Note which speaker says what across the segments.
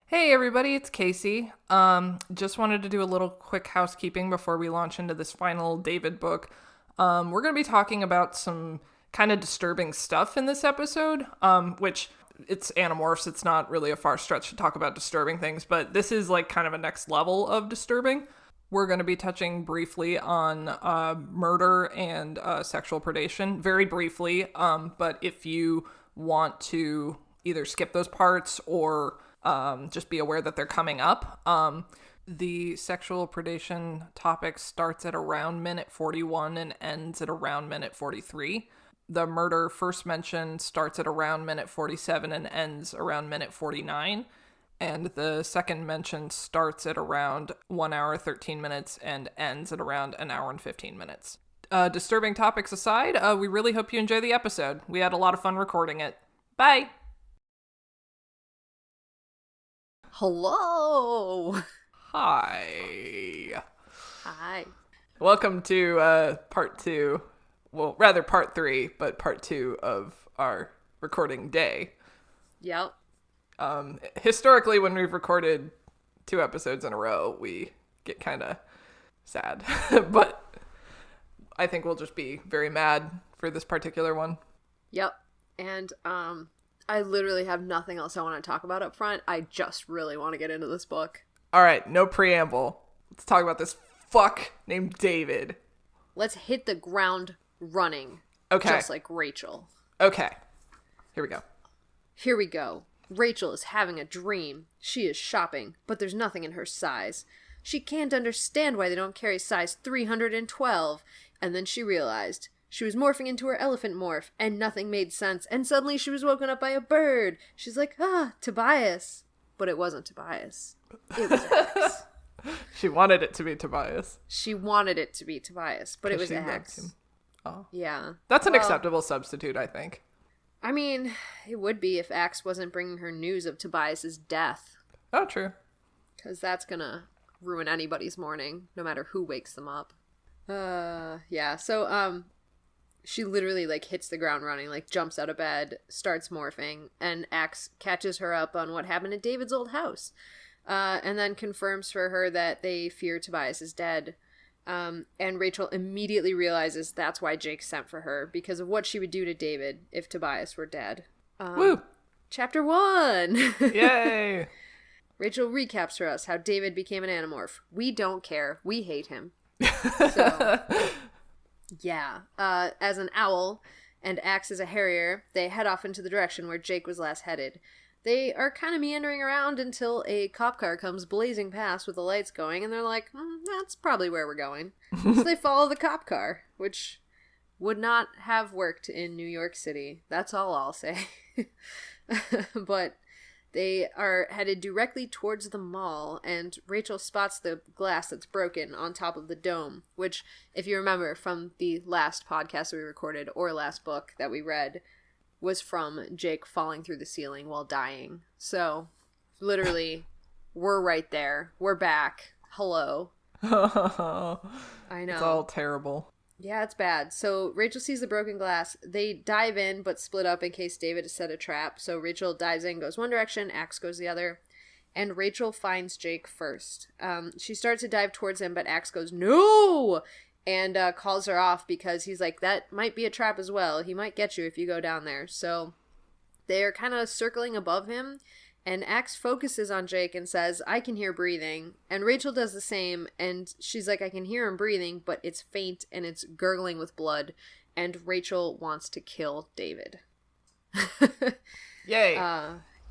Speaker 1: Hey everybody, it's Kaycie. Just wanted to do a little quick housekeeping before we launch into this final David book. We're going to be talking about some kind of disturbing stuff in this episode, which it's Animorphs. It's not really a far stretch to talk about disturbing things, but this is like kind of a next level of disturbing. We're going to be touching briefly on murder and sexual predation, very briefly, but if you want to either skip those parts or just be aware that they're coming up. The sexual predation topic starts at around minute 41 and ends at around minute 43. The murder first mentioned starts at around minute 47 and ends around minute 49. And the second mention starts at around 1 hour 13 minutes and ends at around an hour and 15 minutes. Disturbing topics aside, we really hope you enjoy the episode. We had a lot of fun recording it. Bye!
Speaker 2: Hello.
Speaker 1: Hi.
Speaker 2: Hi.
Speaker 1: Welcome to part 2. Well, rather part 3, but part 2 of our recording day.
Speaker 2: Yep.
Speaker 1: Historically, when we've recorded 2 episodes in a row, we get kind of sad. But I think we'll just be very mad for this particular one.
Speaker 2: Yep. And I literally have nothing else I want to talk about up front. I just really want to get into this book.
Speaker 1: All right, no preamble. Let's talk about this fuck named David.
Speaker 2: Let's hit the ground running.
Speaker 1: Okay.
Speaker 2: Just like Rachel.
Speaker 1: Okay. Here we go.
Speaker 2: Here we go. Rachel is having a dream. She is shopping, but there's nothing in her size. She can't understand why they don't carry size 312. And then she realized she was morphing into her elephant morph, and nothing made sense, and suddenly she was woken up by a bird. She's like, Tobias. But it wasn't Tobias. It was X.
Speaker 1: She wanted it to be Tobias.
Speaker 2: She wanted it to be Tobias, but it was
Speaker 1: She loves
Speaker 2: X.
Speaker 1: him. Oh.
Speaker 2: Yeah.
Speaker 1: That's an acceptable substitute, I think.
Speaker 2: I mean, it would be if Axe wasn't bringing her news of Tobias's death.
Speaker 1: Oh, true.
Speaker 2: Because that's gonna ruin anybody's morning, no matter who wakes them up. Yeah, so, she literally, like, hits the ground running, like, jumps out of bed, starts morphing, and Axe catches her up on what happened at David's old house, and then confirms for her that they fear Tobias is dead. And Rachel immediately realizes that's why Jake sent for her, because of what she would do to David if Tobias were dead.
Speaker 1: Woo!
Speaker 2: Chapter 1!
Speaker 1: Yay!
Speaker 2: Rachel recaps for us how David became an Animorph. We don't care. We hate him. So... Yeah, as an owl and Axe as a harrier, they head off into the direction where Jake was last headed. They are kind of meandering around until a cop car comes blazing past with the lights going, and they're like, that's probably where we're going. So they follow the cop car, which would not have worked in New York City. That's all I'll say. But they are headed directly towards the mall, and Rachel spots the glass that's broken on top of the dome, which, if you remember from the last podcast we recorded, or last book that we read, was from Jake falling through the ceiling while dying. So, literally, we're right there. We're back. Hello. I know.
Speaker 1: It's all terrible.
Speaker 2: Yeah, it's bad. So Rachel sees the broken glass. They dive in, but split up in case David has set a trap. So Rachel dives in, goes one direction, Axe goes the other. And Rachel finds Jake first. She starts to dive towards him, but Axe goes, no! And calls her off because he's like, that might be a trap as well. He might get you if you go down there. So they're kind of circling above him. And Axe focuses on Jake and says, I can hear breathing. And Rachel does the same. And she's like, I can hear him breathing, but it's faint and it's gurgling with blood. And Rachel wants to kill David.
Speaker 1: Yay.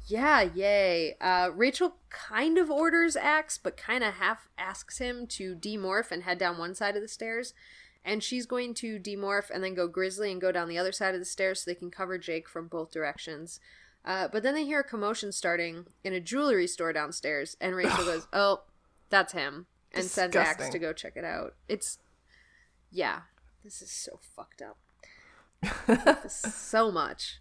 Speaker 2: Yeah, yay. Rachel kind of orders Axe, but kind of half asks him to demorph and head down one side of the stairs. And she's going to demorph and then go grizzly and go down the other side of the stairs so they can cover Jake from both directions. But then they hear a commotion starting in a jewelry store downstairs, and Rachel goes, oh, that's him, and sends Axe to go check it out. Yeah, this is so fucked up. So much.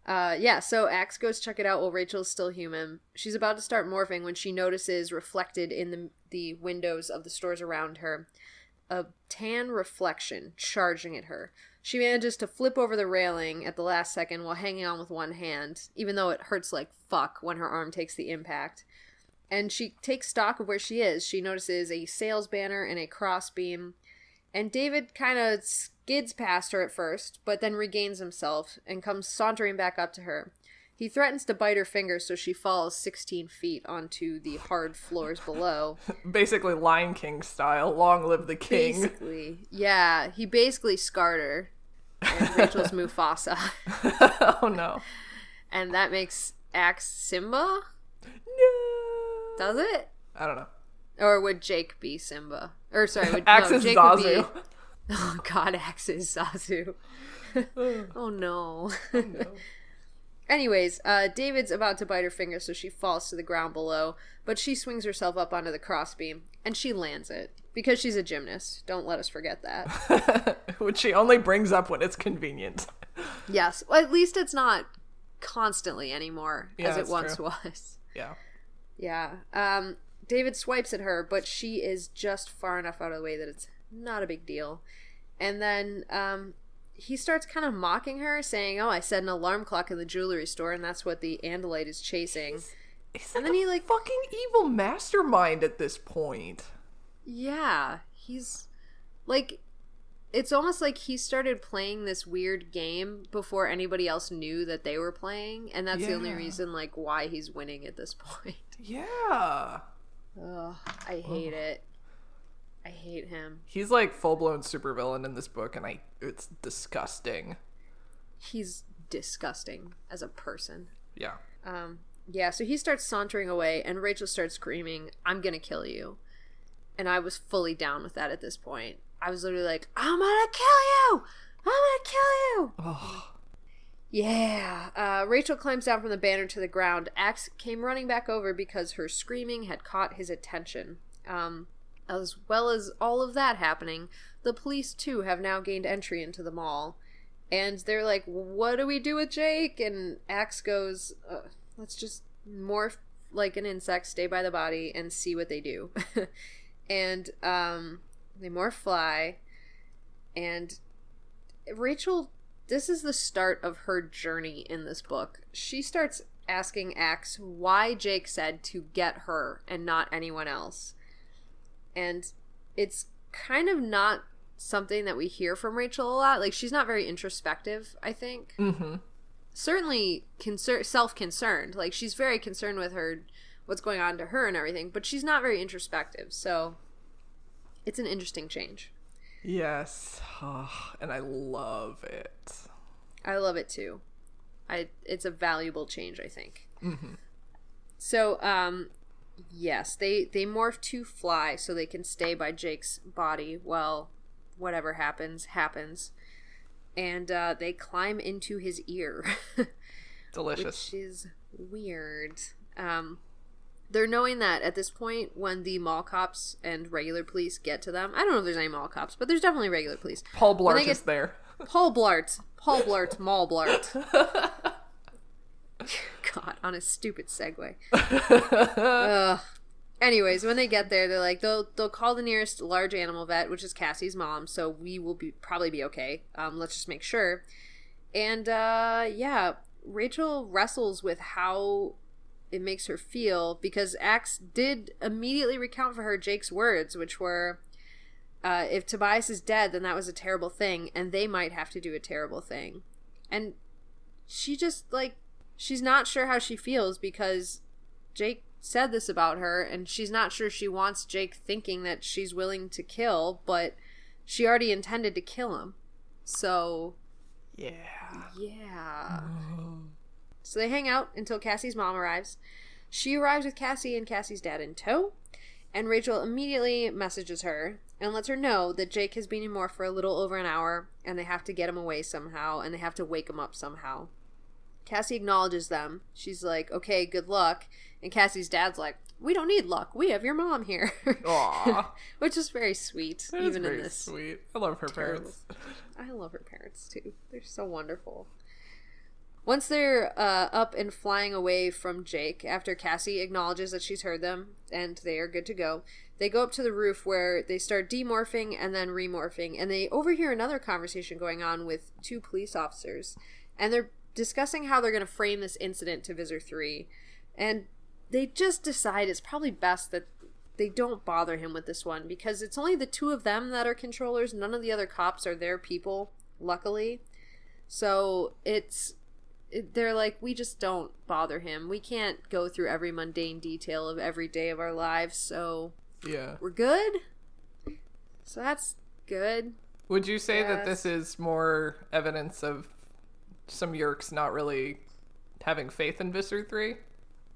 Speaker 2: So Axe goes check it out while Rachel's still human. She's about to start morphing when she notices reflected in the windows of the stores around her a tan reflection charging at her. She manages to flip over the railing at the last second while hanging on with one hand, even though it hurts like fuck when her arm takes the impact. And she takes stock of where she is. She notices a sales banner and a crossbeam. And David kind of skids past her at first, but then regains himself and comes sauntering back up to her. He threatens to bite her finger, so she falls 16 feet onto the hard floors below.
Speaker 1: Basically Lion King style. Long live the king.
Speaker 2: Basically. Yeah, he basically scarred her. And Rachel's Mufasa.
Speaker 1: Oh, no.
Speaker 2: And that makes Axe Simba?
Speaker 1: No.
Speaker 2: Does it?
Speaker 1: I don't know.
Speaker 2: Or would Jake be Simba? Or sorry,
Speaker 1: Axe is
Speaker 2: Jake
Speaker 1: Zazu.
Speaker 2: would be... Oh God, Axe is Zazu. Oh no.
Speaker 1: Oh, no.
Speaker 2: Anyways, David's about to bite her finger, so she falls to the ground below, but she swings herself up onto the crossbeam, and she lands it. Because she's a gymnast. Don't let us forget that.
Speaker 1: Which she only brings up when it's convenient.
Speaker 2: Yes. Well, at least it's not constantly anymore,
Speaker 1: Yeah,
Speaker 2: as it
Speaker 1: that's
Speaker 2: once
Speaker 1: true.
Speaker 2: was.
Speaker 1: Yeah.
Speaker 2: Yeah. David swipes at her, but she is just far enough out of the way that it's not a big deal. And then he starts kind of mocking her, saying, "Oh, I set an alarm clock in the jewelry store, and that's what the Andalite is chasing."
Speaker 1: He's
Speaker 2: And
Speaker 1: like
Speaker 2: then
Speaker 1: a
Speaker 2: he, like-
Speaker 1: fucking evil mastermind at this point.
Speaker 2: Yeah, he's like, it's almost like he started playing this weird game before anybody else knew that they were playing, and that's the only
Speaker 1: Yeah.
Speaker 2: reason, like, why he's winning at this point.
Speaker 1: Yeah.
Speaker 2: Ugh, I hate it. I hate him.
Speaker 1: He's like full-blown supervillain in this book, and it's disgusting.
Speaker 2: He's disgusting as a person.
Speaker 1: Yeah.
Speaker 2: Yeah, so he starts sauntering away, and Rachel starts screaming, "I'm gonna kill you." And I was fully down with that at this point. I was literally like, "I'm gonna kill you! I'm gonna kill you!"
Speaker 1: Oh.
Speaker 2: Yeah. Rachel climbs down from the banner to the ground. Axe came running back over because her screaming had caught his attention. As well as all of that happening, the police, too, have now gained entry into the mall. And they're like, "What do we do with Jake?" And Axe goes, "Let's just morph like an insect, stay by the body, and see what they do." And they morph fly. And Rachel, this is the start of her journey in this book. She starts asking Axe why Jake said to get her and not anyone else. And it's kind of not something that we hear from Rachel a lot. Like, she's not very introspective, I think.
Speaker 1: Mm-hmm.
Speaker 2: Certainly self-concerned. Like, she's very concerned with what's going on to her and everything, but she's not very introspective. So it's an interesting change.
Speaker 1: Yes. Oh, and I love it.
Speaker 2: I love it too. It's a valuable change, I think.
Speaker 1: Mm-hmm.
Speaker 2: So, yes, they morph to fly so they can stay by Jake's body while whatever happens. And they climb into his ear.
Speaker 1: Delicious.
Speaker 2: Which is weird. They're knowing that at this point, when the mall cops and regular police get to them, I don't know if there's any mall cops, but there's definitely regular police.
Speaker 1: Paul Blart is there.
Speaker 2: Paul Blart, Mall Blart. God, on a stupid segue. Anyways, when they get there, they're like, they'll call the nearest large animal vet, which is Cassie's mom, so we will probably be okay. Let's just make sure. And yeah, Rachel wrestles with how it makes her feel, because Axe did immediately recount for her Jake's words, which were, if Tobias is dead, then that was a terrible thing, and they might have to do a terrible thing. And she just, like, she's not sure how she feels, because Jake said this about her, and she's not sure she wants Jake thinking that she's willing to kill, but she already intended to kill him. So,
Speaker 1: yeah.
Speaker 2: So they hang out until Cassie's mom arrives. She arrives with Cassie and Cassie's dad in tow, and Rachel immediately messages her and lets her know that Jake has been in Morph for a little over an hour, and they have to get him away somehow, and they have to wake him up somehow. Cassie acknowledges them. She's like, "Okay, good luck." And Cassie's dad's like, "We don't need luck. We have your mom here."
Speaker 1: Aww.
Speaker 2: Which is very sweet,
Speaker 1: That
Speaker 2: even
Speaker 1: is
Speaker 2: in
Speaker 1: very
Speaker 2: this.
Speaker 1: sweet. I love her
Speaker 2: terrible-
Speaker 1: parents.
Speaker 2: I love her parents too. They're so wonderful. Once they're up and flying away from Jake, after Cassie acknowledges that she's heard them and they are good to go, they go up to the roof where they start demorphing and then remorphing, and they overhear another conversation going on with two police officers, and they're discussing how they're going to frame this incident to Visor 3. And they just decide it's probably best that they don't bother him with this one, because it's only the two of them that are controllers. None of the other cops are their people, luckily. So they're like, we just don't bother him. We can't go through every mundane detail of every day of our lives, so
Speaker 1: yeah,
Speaker 2: we're good. So that's good.
Speaker 1: Would you say that this is more evidence of some Yeerks not really having faith in Visser 3?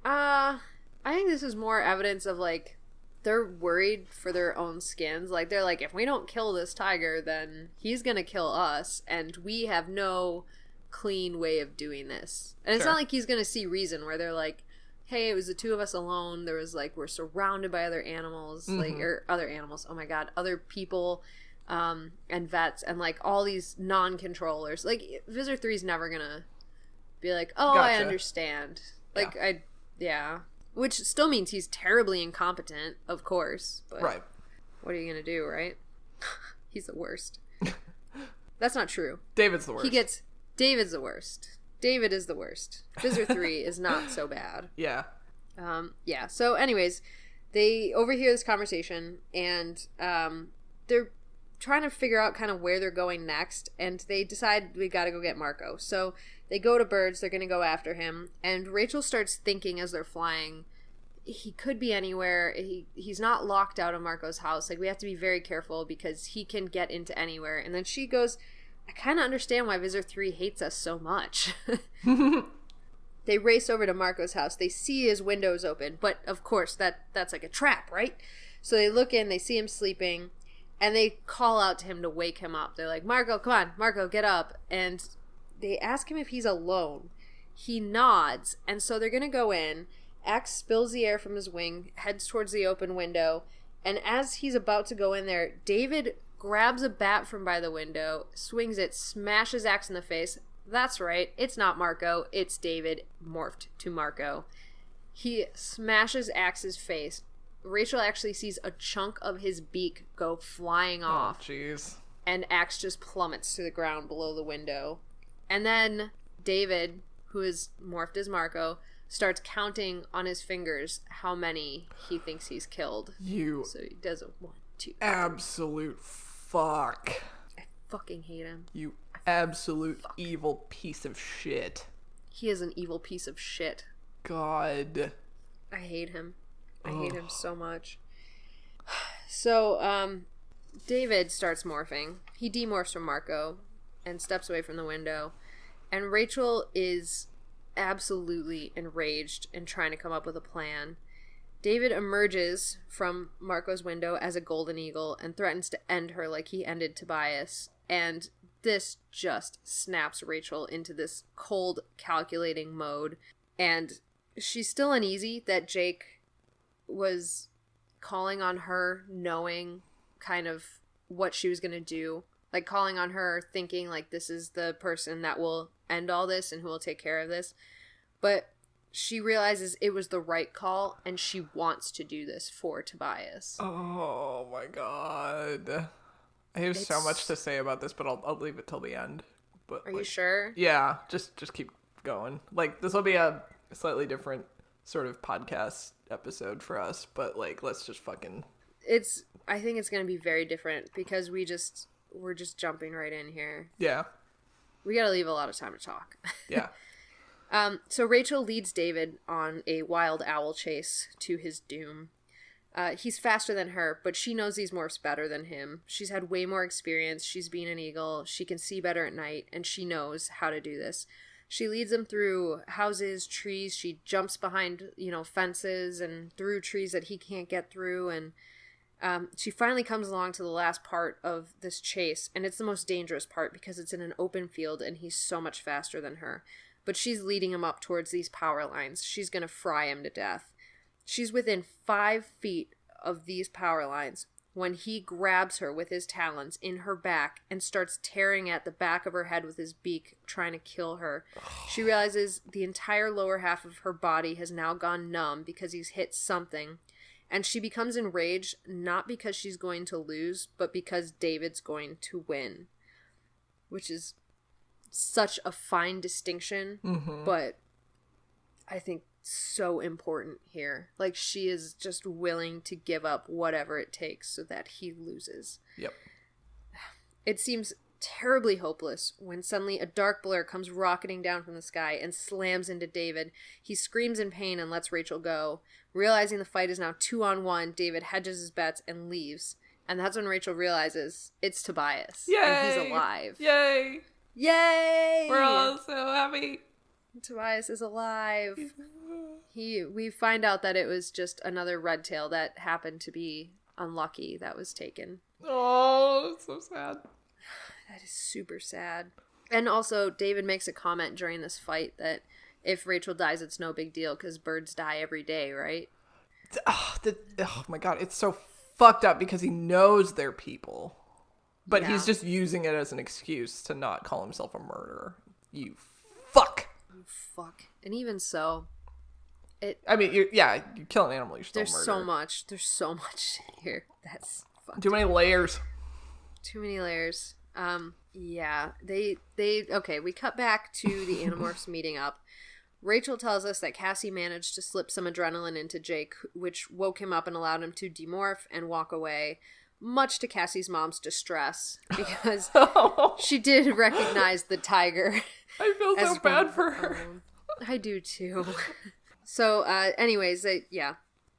Speaker 2: I think this is more evidence of, like, they're worried for their own skins. Like, they're like, if we don't kill this tiger, then he's gonna kill us, and we have no clean way of doing this. And it's not like he's gonna see reason, where they're like, hey, it was the two of us alone. There was, like, we're surrounded by other animals, like, or other animals, oh my god, other people, and vets, and, like, all these non-controllers. Like, Visser 3's never gonna be like, oh, gotcha. I understand. Like, yeah. Which still means he's terribly incompetent, of course. But
Speaker 1: right.
Speaker 2: What are you going to do, right? He's the worst. That's not true.
Speaker 1: David's the worst.
Speaker 2: David's the worst. David is the worst. Visser 3 is not so bad.
Speaker 1: Yeah.
Speaker 2: Yeah. So anyways, they overhear this conversation, and they're trying to figure out kind of where they're going next, and they decide we got to go get Marco. So they go to Birds. They're going to go after him, and Rachel starts thinking as they're flying, he could be anywhere. He's not locked out of Marco's house. Like, we have to be very careful because he can get into anywhere. And then she goes, I kind of understand why Visser 3 hates us so much. They race over to Marco's house. They see his windows open, but of course that's like a trap, right? So they look in, they see him sleeping, and they call out to him to wake him up. They're like, Marco, come on, Marco, get up. And they ask him if he's alone. He nods, and so they're going to go in. Axe spills the air from his wing, heads towards the open window, and as he's about to go in there, David grabs a bat from by the window, swings it, smashes Axe in the face. That's right, it's not Marco, it's David, morphed to Marco. He smashes Axe's face. Rachel actually sees a chunk of his beak go flying off.
Speaker 1: Oh, jeez.
Speaker 2: And Axe just plummets to the ground below the window. And then David, who is morphed as Marco, starts counting on his fingers how many he thinks he's killed. So he does a 1, 2, 3.
Speaker 1: Absolute fuck.
Speaker 2: I fucking hate him.
Speaker 1: You absolute evil piece of shit.
Speaker 2: He is an evil piece of shit.
Speaker 1: God.
Speaker 2: I hate him. I hate him so much. So, David starts morphing. He demorphs from Marco and steps away from the window. And Rachel is absolutely enraged and trying to come up with a plan. David emerges from Marco's window as a golden eagle and threatens to end her like he ended Tobias. And this just snaps Rachel into this cold, calculating mode. And she's still uneasy that Jake was calling on her, knowing kind of what she was going to do. Like, calling on her, thinking, like, this is the person that will end all this and who will take care of this. But she realizes it was the right call, and she wants to do this for Tobias.
Speaker 1: Oh, my God. I have so much to say about this, but I'll leave it till the end. But
Speaker 2: Are you sure?
Speaker 1: Yeah, just keep going. Like, this will be a slightly different sort of podcast episode for us, but, like, let's just fucking...
Speaker 2: I think it's going to be very different because we're just jumping right in here.
Speaker 1: Yeah.
Speaker 2: We got to leave a lot of time to talk.
Speaker 1: Yeah.
Speaker 2: So Rachel leads David on a wild owl chase to his doom. He's faster than her, but she knows these morphs better than him. She's had way more experience. She's been an eagle. She can see better at night, and she knows how to do this. She leads him through houses, trees. She jumps behind, fences and through trees that he can't get through. And she finally comes along to the last part of this chase, and it's the most dangerous part because it's in an open field, and he's so much faster than her. But she's leading him up towards these power lines. She's going to fry him to death. She's within 5 feet of these power lines when he grabs her with his talons in her back and starts tearing at the back of her head with his beak, trying to kill her. She realizes the entire lower half of her body has now gone numb because he's hit something, and she becomes enraged, not because she's going to lose, but because David's going to win. Which is such a fine distinction, but I think so important here. Like, she is just willing to give up whatever it takes so that he loses.
Speaker 1: Yep.
Speaker 2: It seems terribly hopeless when suddenly a dark blur comes rocketing down from the sky and slams into David. He screams in pain and lets Rachel go. Realizing the fight is now 2-on-1, David hedges his bets and leaves. And that's when Rachel realizes it's Tobias.
Speaker 1: Yay!
Speaker 2: And he's alive.
Speaker 1: Yay!
Speaker 2: Yay!
Speaker 1: We're all so happy.
Speaker 2: Tobias is alive. We find out that it was just another red tail that happened to be unlucky that was taken.
Speaker 1: Oh, it's so sad.
Speaker 2: That is super sad. And also, David makes a comment during this fight that if Rachel dies, it's no big deal because birds die every day, right?
Speaker 1: Oh my god, it's so fucked up because he knows they're people. But he's just using it as an excuse to not call himself a murderer. You fuck.
Speaker 2: You fuck. And even so,
Speaker 1: I mean, you kill an animal, you're still
Speaker 2: there's so much here. That's fucked.
Speaker 1: Too many layers.
Speaker 2: Too many layers. Yeah, okay, we cut back to the Animorphs meeting up. Rachel tells us that Cassie managed to slip some adrenaline into Jake, which woke him up and allowed him to demorph and walk away, much to Cassie's mom's distress, because she did recognize the tiger.
Speaker 1: I feel so bad for her.
Speaker 2: I do too. So, anyways,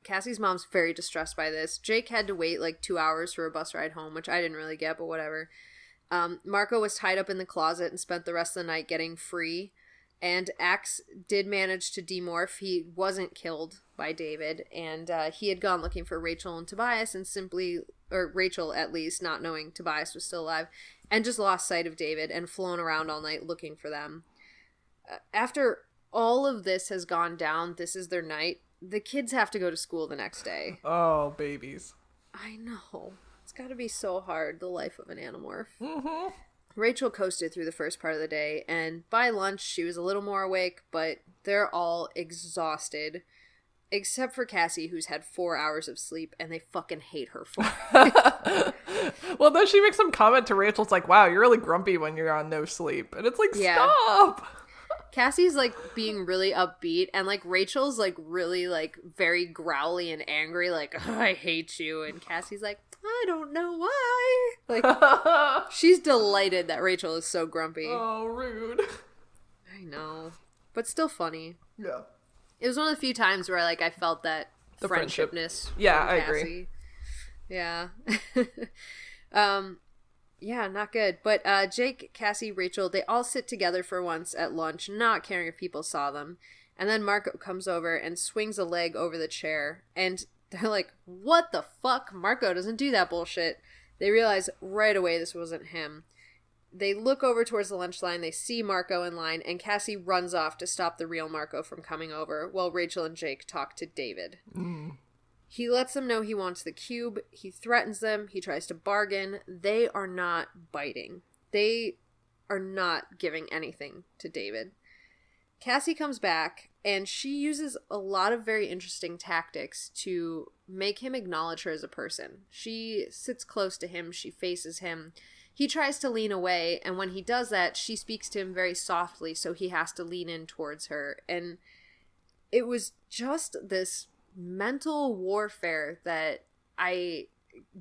Speaker 2: Cassie's mom's very distressed by this. Jake had to wait like 2 hours for a bus ride home, which I didn't really get, but whatever. Marco was tied up in the closet and spent the rest of the night getting free. And Axe did manage to demorph. He wasn't killed by David. And he had gone looking for Rachel and Tobias or Rachel at least, not knowing Tobias was still alive, and just lost sight of David and flown around all night looking for them. After all of this has gone down, this is their night. The kids have to go to school the next day.
Speaker 1: Oh, babies.
Speaker 2: I know. It's got to be so hard, the life of an Animorph.
Speaker 1: Mm-hmm.
Speaker 2: Rachel coasted through the first part of the day, and by lunch she was a little more awake, but they're all exhausted. Except for Cassie, who's had 4 hours of sleep, and they fucking hate her for it.
Speaker 1: Well, then she makes some comment to Rachel. It's like, wow, you're really grumpy when you're on no sleep. And it's like, stop!
Speaker 2: Cassie's, like, being really upbeat, and, like, Rachel's, like, really, like, very growly and angry, like, oh, I hate you. And Cassie's like, I don't know why. Like, she's delighted that Rachel is so grumpy.
Speaker 1: Oh, rude.
Speaker 2: I know. But still funny.
Speaker 1: Yeah.
Speaker 2: It was one of the few times where, like, I felt that
Speaker 1: the
Speaker 2: friendshipness.
Speaker 1: Yeah, I
Speaker 2: Cassie.
Speaker 1: agree.
Speaker 2: Yeah. Yeah, not good. But Jake, Cassie, Rachel, they all sit together for once at lunch, not caring if people saw them. And then Marco comes over and swings a leg over the chair. And they're like, what the fuck? Marco doesn't do that bullshit. They realize right away this wasn't him. They look over towards the lunch line, they see Marco in line, and Cassie runs off to stop the real Marco from coming over, while Rachel and Jake talk to David.
Speaker 1: Mm.
Speaker 2: He lets them know he wants the cube, he threatens them, he tries to bargain. They are not biting. They are not giving anything to David. Cassie comes back, and she uses a lot of very interesting tactics to make him acknowledge her as a person. She sits close to him, she faces him. He tries to lean away, and when he does that, she speaks to him very softly, so he has to lean in towards her. And it was just this mental warfare that I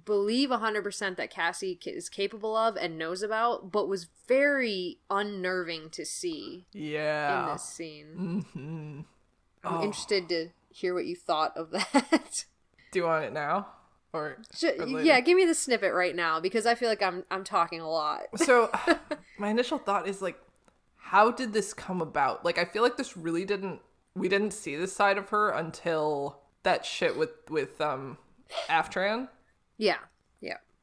Speaker 2: believe 100% that Cassie is capable of and knows about, but was very unnerving to see in this scene.
Speaker 1: Mm-hmm.
Speaker 2: I'm interested to hear what you thought of that.
Speaker 1: Do you want it now? Or
Speaker 2: yeah, give me the snippet right now, because I feel like I'm talking a lot.
Speaker 1: So my initial thought is, like, how did this come about? Like, I feel like this really we didn't see this side of her until that shit with Aftran.
Speaker 2: Yeah.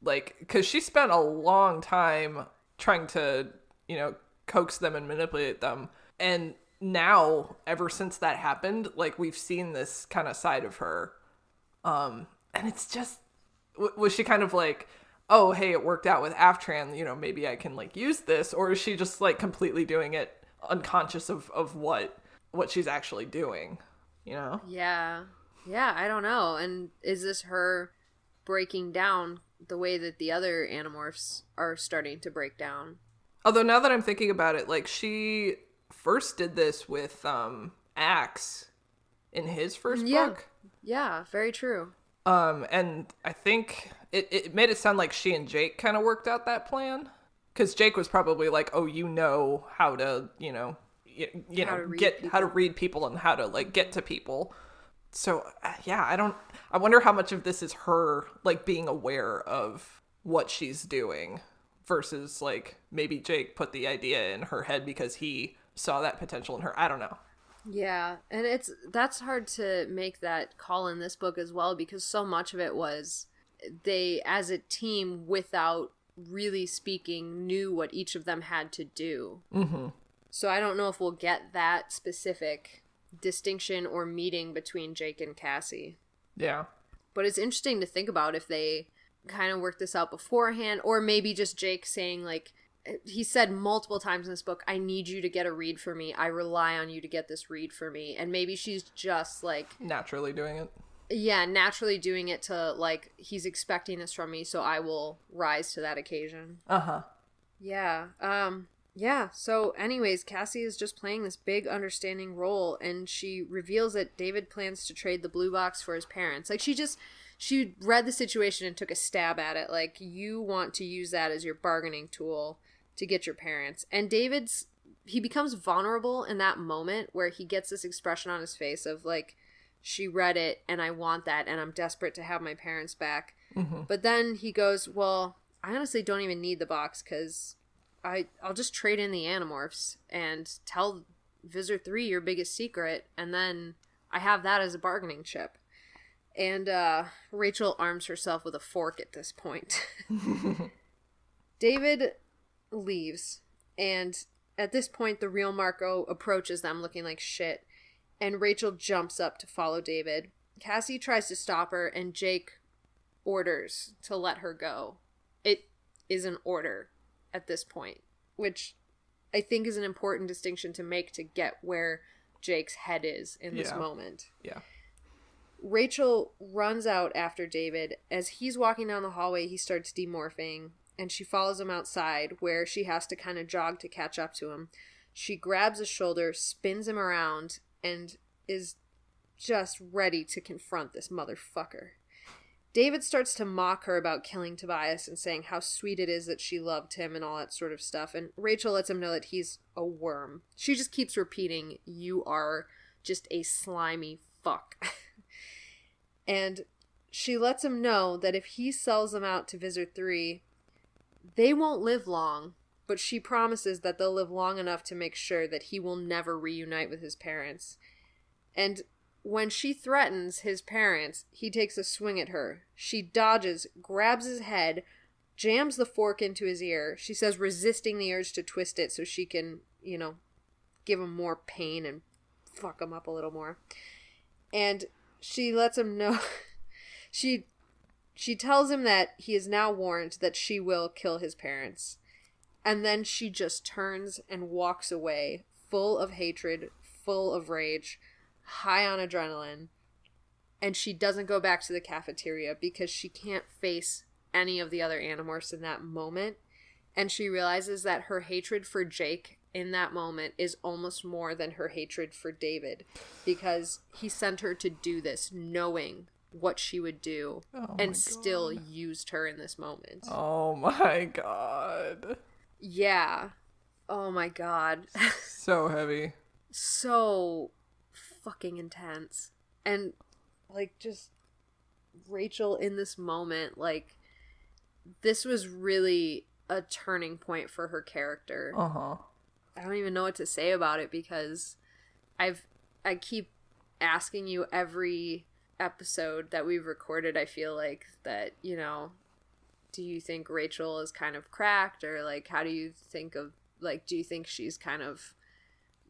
Speaker 1: Like, because she spent a long time trying to, coax them and manipulate them. And now, ever since that happened, like, we've seen this kind of side of her. And it's just, was she kind of like, oh, hey, it worked out with Aftran, maybe I can, like, use this? Or is she just, like, completely doing it unconscious of what she's actually doing,
Speaker 2: Yeah, I don't know. And is this her breaking down the way that the other Animorphs are starting to break down?
Speaker 1: Although now that I'm thinking about it, like, she first did this with Axe, in his first book.
Speaker 2: Yeah, very true.
Speaker 1: And I think it made it sound like she and Jake kind of worked out that plan. Because Jake was probably like, oh, you know how to, how to read people and how to, like, get to people. So, yeah, I wonder how much of this is her, like, being aware of what she's doing versus, like, maybe Jake put the idea in her head because he saw that potential in her. I don't know.
Speaker 2: Yeah, and that's hard to make that call in this book as well, because so much of it was they, as a team, without really speaking, knew what each of them had to do. Mm-hmm. So I don't know if we'll get that specific distinction or meeting between Jake and Cassie.
Speaker 1: Yeah.
Speaker 2: But it's interesting to think about if they kind of worked this out beforehand, or maybe just Jake saying, like, he said multiple times in this book, I need you to get a read for me. I rely on you to get this read for me. And maybe she's just, like... naturally doing it. Yeah, naturally doing it to, like, he's expecting this from me, so I will rise to that occasion. Uh-huh. Yeah. Yeah, so anyways, Cassie is just playing this big understanding role, and she reveals that David plans to trade the blue box for his parents. Like, she read the situation and took a stab at it. Like, you want to use that as your bargaining tool to get your parents. And he becomes vulnerable in that moment where he gets this expression on his face of, like, she read it and I want that and I'm desperate to have my parents back. Mm-hmm. But then he goes, well, I honestly don't even need the box because I'll just trade in the Animorphs and tell Visitor 3 your biggest secret, and then I have that as a bargaining chip. And Rachel arms herself with a fork at this point. David leaves, and at this point the real Marco approaches them looking like shit, and Rachel jumps up to follow David. Cassie tries to stop her, and Jake orders to let her go. It is an order at this point, which I think is an important distinction to make to get where Jake's head is in this moment. Yeah. Rachel runs out after David. As he's walking down the hallway, he starts demorphing, and she follows him outside, where she has to kind of jog to catch up to him. She grabs his shoulder, spins him around, and is just ready to confront this motherfucker. David starts to mock her about killing Tobias and saying how sweet it is that she loved him and all that sort of stuff. And Rachel lets him know that he's a worm. She just keeps repeating, you are just a slimy fuck. And she lets him know that if he sells them out to Visitor 3, they won't live long, but she promises that they'll live long enough to make sure that he will never reunite with his parents. And when she threatens his parents, he takes a swing at her. She dodges, grabs his head, jams the fork into his ear. She says, resisting the urge to twist it so she can, give him more pain and fuck him up a little more. And she lets him know... She tells him that he is now warned that she will kill his parents. And then she just turns and walks away, full of hatred, full of rage, high on adrenaline, and she doesn't go back to the cafeteria because she can't face any of the other Animorphs in that moment, and she realizes that her hatred for Jake in that moment is almost more than her hatred for David, because he sent her to do this knowing what she would do and still used her in this moment. Oh my god. Yeah. Oh my god.
Speaker 1: So heavy.
Speaker 2: So fucking intense. And like, just Rachel in this moment, like, this was really a turning point for her character. I don't even know what to say about it, because I keep asking you every episode that we've recorded, I feel like, that, do you think Rachel is kind of cracked, or like, how do you think of, like, do you think she's kind of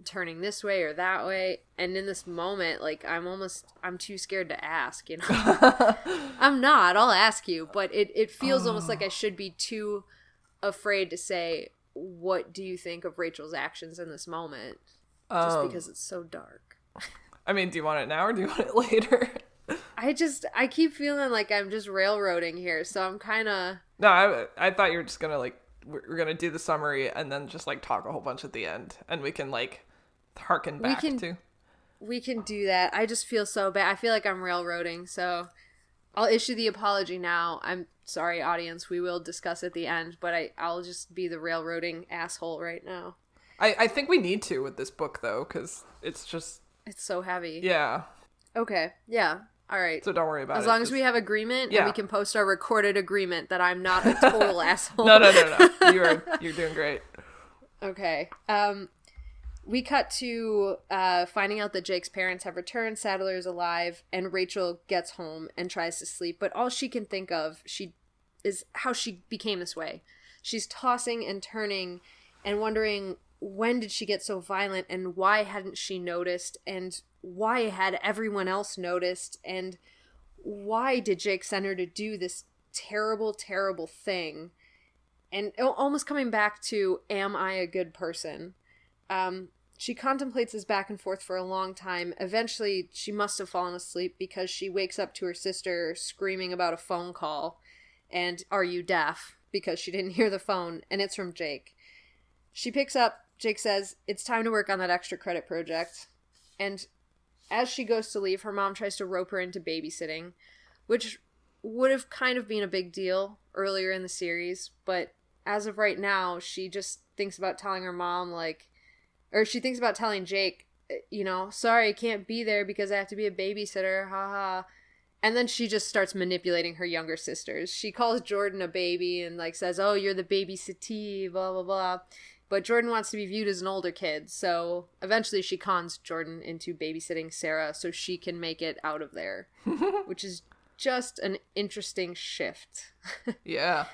Speaker 2: turning this way or that way? And in this moment, like, I'm too scared to ask, I'm not, I'll ask you, but it feels almost like I should be too afraid to say, what do you think of Rachel's actions in this moment? Just because it's so dark.
Speaker 1: I mean, do you want it now or do you want it later?
Speaker 2: I keep feeling like I'm just railroading here, so I'm kind of...
Speaker 1: No, I thought you were just gonna, like, we're gonna do the summary and then just, like, talk a whole bunch at the end, and we can, like, harken back to...
Speaker 2: We can do that. I just feel so bad. I feel like I'm railroading, so I'll issue the apology now. I'm sorry, audience. We will discuss at the end, but I'll just be the railroading asshole right now.
Speaker 1: I think we need to with this book, though, because it's just...
Speaker 2: It's so heavy.
Speaker 1: Yeah.
Speaker 2: Okay. Yeah. All right.
Speaker 1: So don't worry about it.
Speaker 2: As long as we have agreement,
Speaker 1: Yeah.
Speaker 2: and we can post our recorded agreement that I'm not a total asshole.
Speaker 1: No. You're doing great.
Speaker 2: Okay. We cut to finding out that Jake's parents have returned, Sadler is alive, and Rachel gets home and tries to sleep, but all she can think of is how she became this way. She's tossing and turning and wondering, when did she get so violent, and why hadn't she noticed, and why had everyone else noticed, and why did Jake send her to do this terrible, terrible thing? And almost coming back to, am I a good person? She contemplates this back and forth for a long time. Eventually, she must have fallen asleep because she wakes up to her sister screaming about a phone call. And, are you deaf? Because she didn't hear the phone, and it's from Jake. She picks up, Jake says, it's time to work on that extra credit project. And as she goes to leave, her mom tries to rope her into babysitting, which would have kind of been a big deal earlier in the series, but as of right now, she just thinks about telling her mom, she thinks about telling Jake, sorry, I can't be there because I have to be a babysitter, haha. And then she just starts manipulating her younger sisters. She calls Jordan a baby and, says, oh, you're the babysittee, blah, blah, blah. But Jordan wants to be viewed as an older kid, so eventually she cons Jordan into babysitting Sarah so she can make it out of there, which is just an interesting shift.
Speaker 1: Yeah.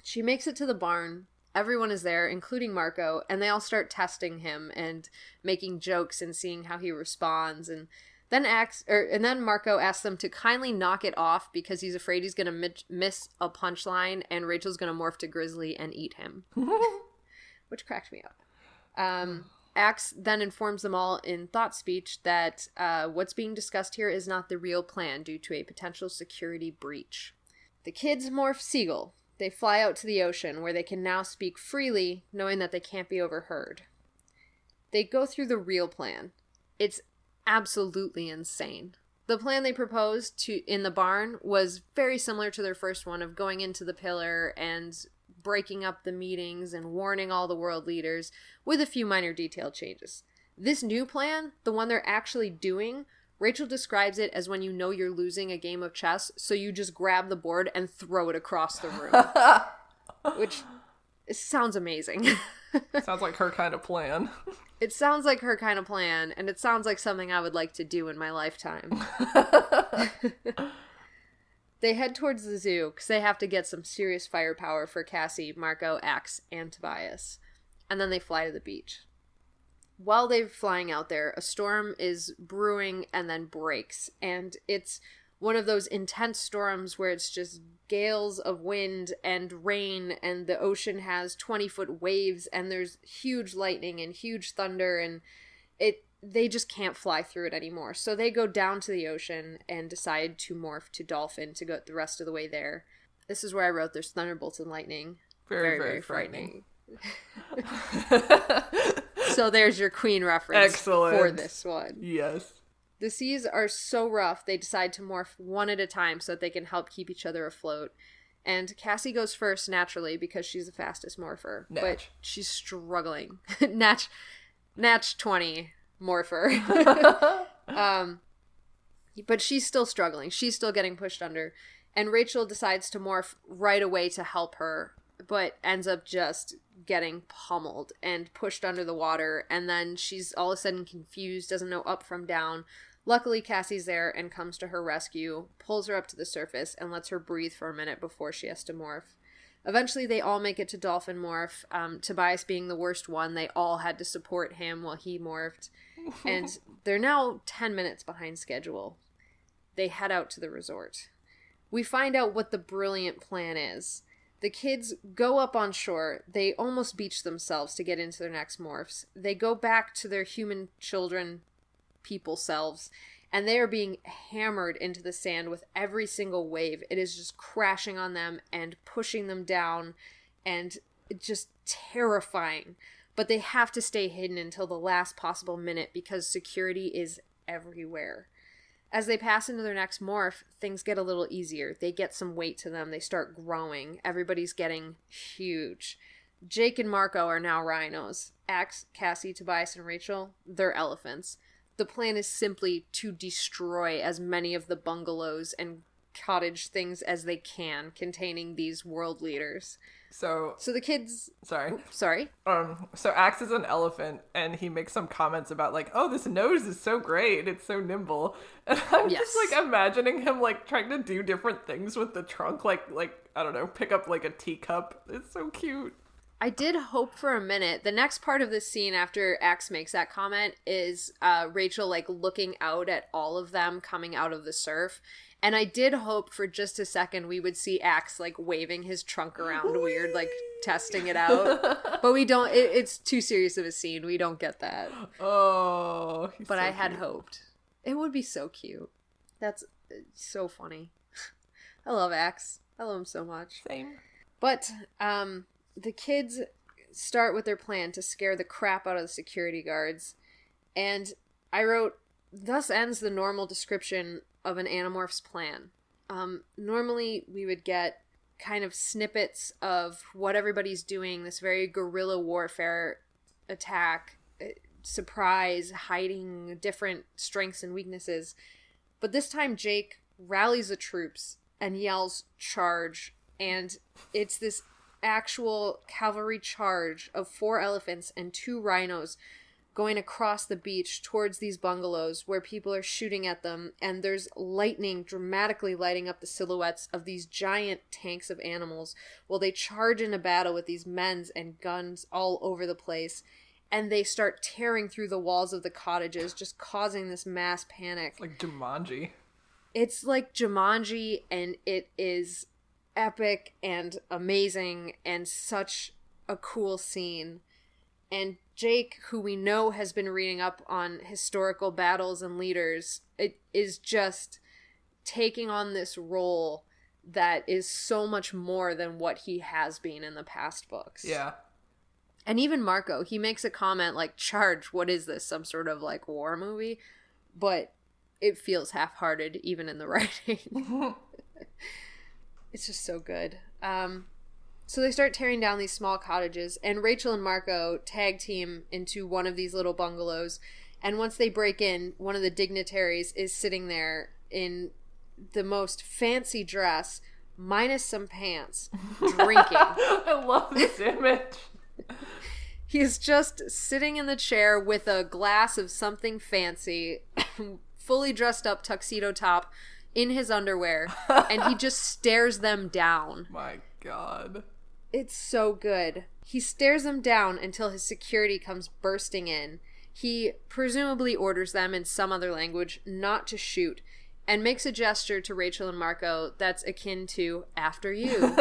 Speaker 2: She makes it to the barn. Everyone is there, including Marco, and they all start testing him and making jokes and seeing how he responds. And then Marco asks them to kindly knock it off because he's afraid he's going to miss a punchline and Rachel's going to morph to Grizzly and eat him, which cracked me up. Axe then informs them all in thought speech that what's being discussed here is not the real plan due to a potential security breach. The kids morph Seagull. They fly out to the ocean, where they can now speak freely, knowing that they can't be overheard. They go through the real plan. It's absolutely insane. The plan they proposed in the barn was very similar to their first one of going into the pillar and breaking up the meetings and warning all the world leaders, with a few minor detail changes. This new plan, the one they're actually doing, Rachel describes it as when you know you're losing a game of chess, so you just grab the board and throw it across the room. Which sounds amazing.
Speaker 1: Sounds like her kind of plan.
Speaker 2: It sounds like her kind of plan, and it sounds like something I would like to do in my lifetime. They head towards the zoo, because they have to get some serious firepower for Cassie, Marco, Axe, and Tobias. And then they fly to the beach. While they're flying out there, a storm is brewing and then breaks. And it's one of those intense storms where it's just gales of wind and rain, and the ocean has 20-foot waves, and there's huge lightning and huge thunder, and they just can't fly through it anymore. So they go down to the ocean and decide to morph to dolphin to go the rest of the way there. This is where I wrote there's thunderbolts and lightning.
Speaker 1: Very, very frightening.
Speaker 2: So there's your Queen reference.
Speaker 1: Excellent.
Speaker 2: For this one.
Speaker 1: Yes.
Speaker 2: The seas are so rough, they decide to morph one at a time so that they can help keep each other afloat. And Cassie goes first, naturally, because she's the fastest morpher.
Speaker 1: Natch.
Speaker 2: But she's struggling. Natch 20 morpher. But she's still struggling. She's still getting pushed under. And Rachel decides to morph right away to help her, but ends up just getting pummeled and pushed under the water. And then she's all of a sudden confused, doesn't know up from down. Luckily, Cassie's there and comes to her rescue, pulls her up to the surface, and lets her breathe for a minute before she has to morph. Eventually, they all make it to dolphin morph. Tobias being the worst one, they all had to support him while he morphed. And they're now 10 minutes behind schedule. They head out to the resort. We find out what the brilliant plan is. The kids go up on shore. They almost beach themselves to get into their next morphs. They go back to their human children, people selves, and they are being hammered into the sand with every single wave. It is just crashing on them and pushing them down, and just terrifying. but they have to stay hidden until the last possible minute because security is everywhere. As they pass into their next morph, things get a little easier. They get some weight to them. They start growing. Everybody's getting huge. Jake and Marco are now rhinos. Axe, Cassie, Tobias, and Rachel, they're elephants. The plan is simply to destroy as many of the bungalows and cottage things as they can containing these world leaders. So the kids...
Speaker 1: Sorry.
Speaker 2: Sorry?
Speaker 1: So Axe is an elephant, and he makes some comments about, like, oh, this nose is so great. It's so nimble. And I'm just, like, imagining him, like, trying to do different things with the trunk. Like I don't know, pick up, like, a teacup. It's so cute.
Speaker 2: I did hope for a minute. The next part of this scene after Axe makes that comment is Rachel, like, looking out at all of them coming out of the surf. And I did hope for just a second we would see Axe, like, waving his trunk around weird, like, testing it out. But we don't. It's too serious of a scene. We don't get that.
Speaker 1: Oh.
Speaker 2: But so I had hoped. It would be so cute. That's so funny. I love Axe. I love him so much.
Speaker 1: Same.
Speaker 2: But the kids start with their plan to scare the crap out of the security guards. And I wrote, thus ends the normal description of an Animorphs plan. Normally we would get kind of snippets of what everybody's doing, this very guerrilla warfare attack, surprise, hiding different strengths and weaknesses. But this time Jake rallies the troops and yells, charge. And it's this actual cavalry charge of 4 elephants and 2 rhinos going across the beach towards these bungalows where people are shooting at them, and there's lightning dramatically lighting up the silhouettes of these giant tanks of animals while they charge into battle with these men and guns all over the place, and they start tearing through the walls of the cottages, just causing this mass panic.
Speaker 1: Like Jumanji.
Speaker 2: It's like Jumanji, and it is epic and amazing and such a cool scene. And Jake, who we know has been reading up on historical battles and leaders, it is just taking on this role that is so much more than what he has been in the past books.
Speaker 1: Yeah.
Speaker 2: And even Marco, he makes a comment like, charge, what is this? Some sort of like war movie? But it feels half-hearted even in the writing. It's just so good. So they start tearing down these small cottages, and Rachel and Marco tag team into one of these little bungalows. And once they break in, one of the dignitaries is sitting there in the most fancy dress, minus some pants, drinking.
Speaker 1: I love this image.
Speaker 2: He's just sitting in the chair with a glass of something fancy, fully dressed up tuxedo top, in his underwear, and he just stares them down.
Speaker 1: My God.
Speaker 2: It's so good. He stares them down until his security comes bursting in. He presumably orders them in some other language not to shoot, and makes a gesture to Rachel and Marco that's akin to, after you.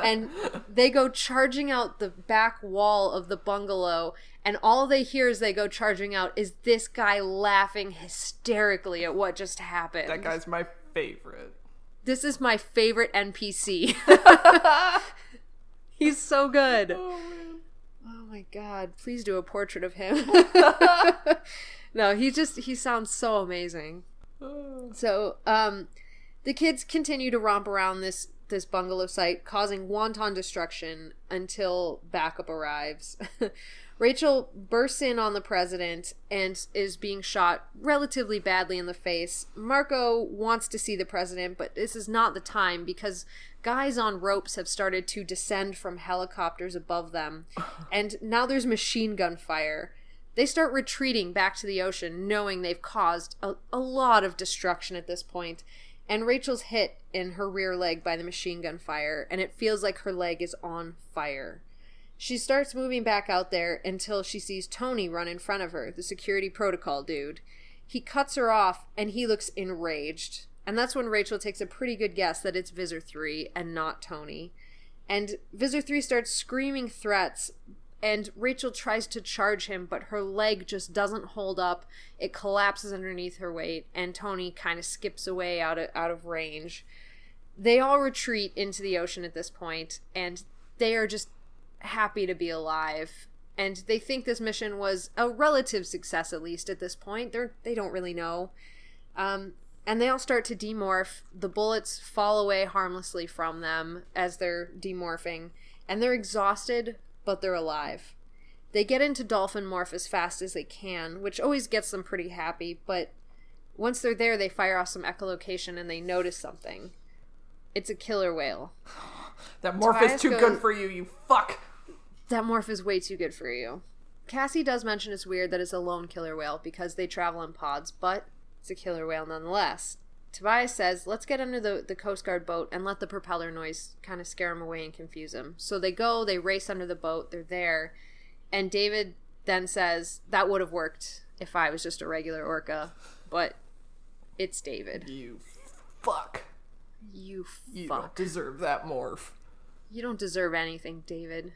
Speaker 2: And they go charging out the back wall of the bungalow, and all they hear as they go charging out is this guy laughing hysterically at what just happened.
Speaker 1: That guy's my favorite.
Speaker 2: This is my favorite NPC. He's so good. Oh, man. Oh my God. Please do a portrait of him. No, he sounds so amazing. So, the kids continue to romp around this bungalow site, causing wanton destruction until backup arrives. Rachel bursts in on the president and is being shot relatively badly in the face. Marco wants to see the president, but this is not the time because guys on ropes have started to descend from helicopters above them, and now there's machine gun fire. They start retreating back to the ocean, knowing they've caused a lot of destruction at this point, and Rachel's hit in her rear leg by the machine gun fire, and it feels like her leg is on fire. She starts moving back out there until she sees Tony run in front of her, the security protocol dude. He cuts her off, and he looks enraged. And that's when Rachel takes a pretty good guess that it's Visor 3 and not Tony. And Visor 3 starts screaming threats, and Rachel tries to charge him, but her leg just doesn't hold up. It collapses underneath her weight, and Tony kind of skips away out of range. They all retreat into the ocean at this point, and they are just happy to be alive. And they think this mission was a relative success, at least at this point. They don't really know. And they all start to demorph. The bullets fall away harmlessly from them as they're demorphing. And they're exhausted, but they're alive. They get into dolphin morph as fast as they can, which always gets them pretty happy. But once they're there, they fire off some echolocation and they notice something. It's a killer whale.
Speaker 1: That morph is too good for you, you fuck!
Speaker 2: That morph is way too good for you. Cassie does mention it's weird that it's a lone killer whale because they travel in pods, but it's a killer whale nonetheless. Tobias says, let's get under the Coast Guard boat and let the propeller noise kind of scare him away and confuse him. So they go, they race under the boat, they're there, and David then says, that would have worked if I was just a regular orca, but it's David.
Speaker 1: You fuck.
Speaker 2: You
Speaker 1: don't deserve that morph.
Speaker 2: You don't deserve anything, David.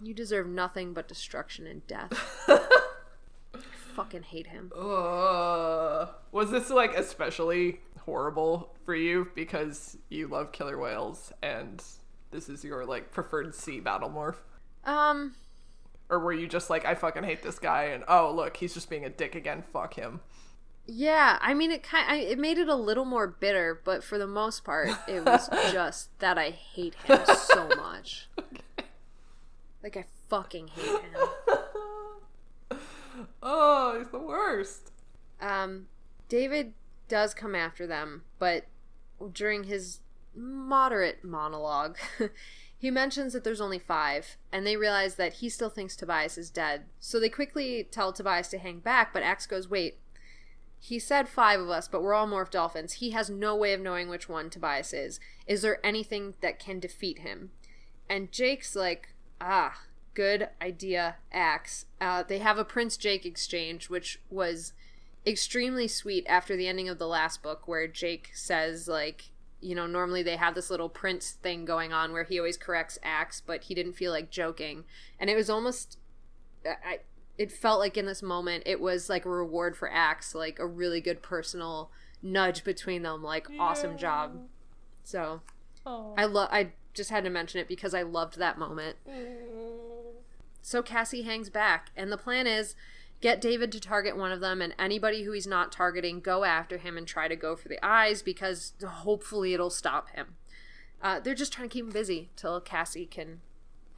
Speaker 2: You deserve nothing but destruction and death. I fucking hate him.
Speaker 1: Was this, like, especially horrible for you because you love killer whales and this is your, like, preferred sea battle morph? Or were you just like, I fucking hate this guy and, oh, look, he's just being a dick again, fuck him?
Speaker 2: Yeah, I mean, it made it a little more bitter, but for the most part, it was just that I hate him so much. Okay. Like, I fucking hate him.
Speaker 1: Oh, he's the worst.
Speaker 2: David does come after them, but during his moderate monologue, he mentions that there's only 5, and they realize that he still thinks Tobias is dead. So they quickly tell Tobias to hang back, but Axe goes, wait, he said 5 of us, but we're all morph dolphins. He has no way of knowing which one Tobias is. Is there anything that can defeat him? And Jake's like, good idea, Axe. They have a Prince Jake exchange, which was extremely sweet after the ending of the last book, where Jake says, like, you know, normally they have this little Prince thing going on where he always corrects Axe, but he didn't feel like joking. And it was almost, it felt like in this moment, it was like a reward for Axe, like a really good personal nudge between them, like, awesome job. So, I just had to mention it because I loved that moment. So Cassie hangs back, and the plan is get David to target one of them, and anybody who he's not targeting, go after him and try to go for the eyes because hopefully it'll stop him. They're just trying to keep him busy till Cassie can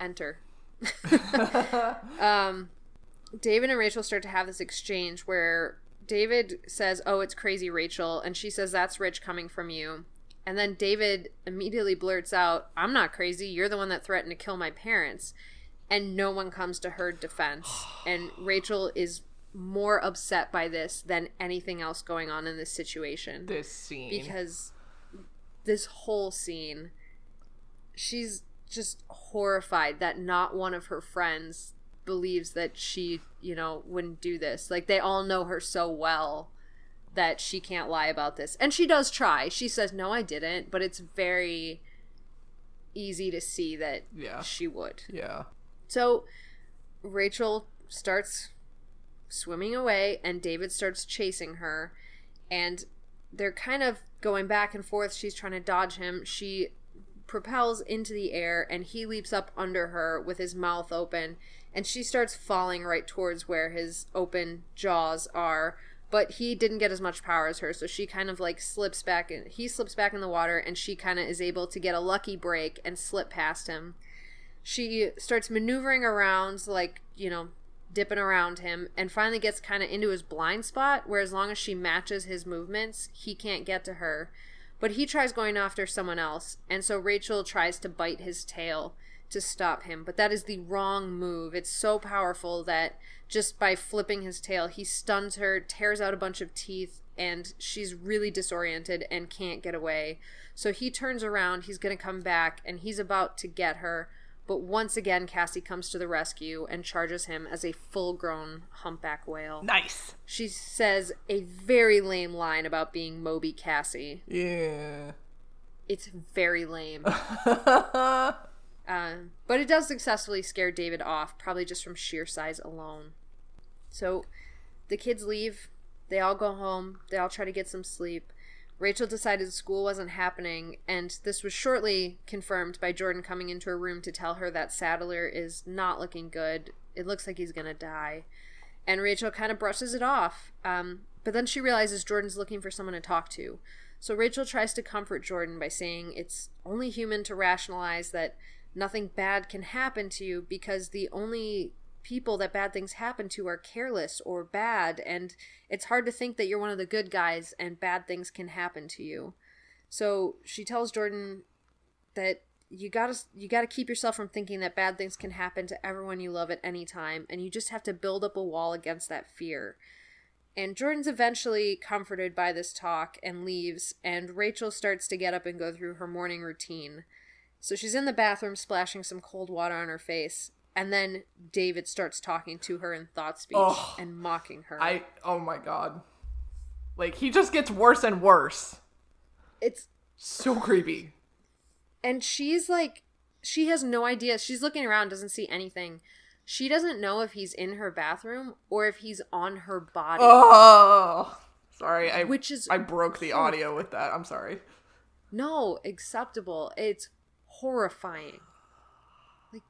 Speaker 2: enter. David and Rachel start to have this exchange where David says, oh, it's crazy, Rachel, and she says, that's rich coming from you. And then David immediately blurts out, I'm not crazy, you're the one that threatened to kill my parents. And no one comes to her defense. And Rachel is more upset by this than anything else going on in this situation.
Speaker 1: This scene.
Speaker 2: Because this whole scene, she's just horrified that not one of her friends believes that she, you know, wouldn't do this. Like, they all know her so well that she can't lie about this. And she does try. She says, no, I didn't. But it's very easy to see that she would.
Speaker 1: Yeah.
Speaker 2: So Rachel starts swimming away and David starts chasing her, and they're kind of going back and forth. She's trying to dodge him. She propels into the air and he leaps up under her with his mouth open, and she starts falling right towards where his open jaws are, but he didn't get as much power as her, so she kind of like slips back, and he slips back in the water, and she kind of is able to get a lucky break and slip past him. She starts maneuvering around, like, you know, dipping around him, and finally gets kind of into his blind spot, where as long as she matches his movements, he can't get to her. But he tries going after someone else, and so Rachel tries to bite his tail to stop him. But that is the wrong move. It's so powerful that just by flipping his tail, he stuns her, tears out a bunch of teeth, and she's really disoriented and can't get away. So he turns around, he's going to come back, and he's about to get her. But once again, Cassie comes to the rescue and charges him as a full-grown humpback whale.
Speaker 1: Nice. She
Speaker 2: says a very lame line about being Moby Cassie.
Speaker 1: Yeah.
Speaker 2: It's very lame. But it does successfully scare David off, probably just from sheer size alone. So the kids leave. They all go home. They all try to get some sleep. Rachel decided school wasn't happening, and this was shortly confirmed by Jordan coming into her room to tell her that Sadler is not looking good. it looks like he's gonna die. And Rachel kind of brushes it off. But then she realizes Jordan's looking for someone to talk to. So Rachel tries to comfort Jordan by saying it's only human to rationalize that nothing bad can happen to you because the only people that bad things happen to are careless or bad, and it's hard to think that you're one of the good guys and bad things can happen to you. So she tells Jordan that you gotta keep yourself from thinking that bad things can happen to everyone you love at any time, and you just have to build up a wall against that fear. And Jordan's eventually comforted by this talk and leaves, and Rachel starts to get up and go through her morning routine. So she's in the bathroom splashing some cold water on her face, and then David starts talking to her in thought speech and mocking her.
Speaker 1: Oh my god. Like, he just gets worse and worse.
Speaker 2: It's
Speaker 1: so creepy.
Speaker 2: And she's like, she has no idea. She's looking around, doesn't see anything. She doesn't know if he's in her bathroom or if he's on her body.
Speaker 1: Oh, sorry. I broke the audio with that. I'm sorry.
Speaker 2: No, acceptable. It's horrifying. Like,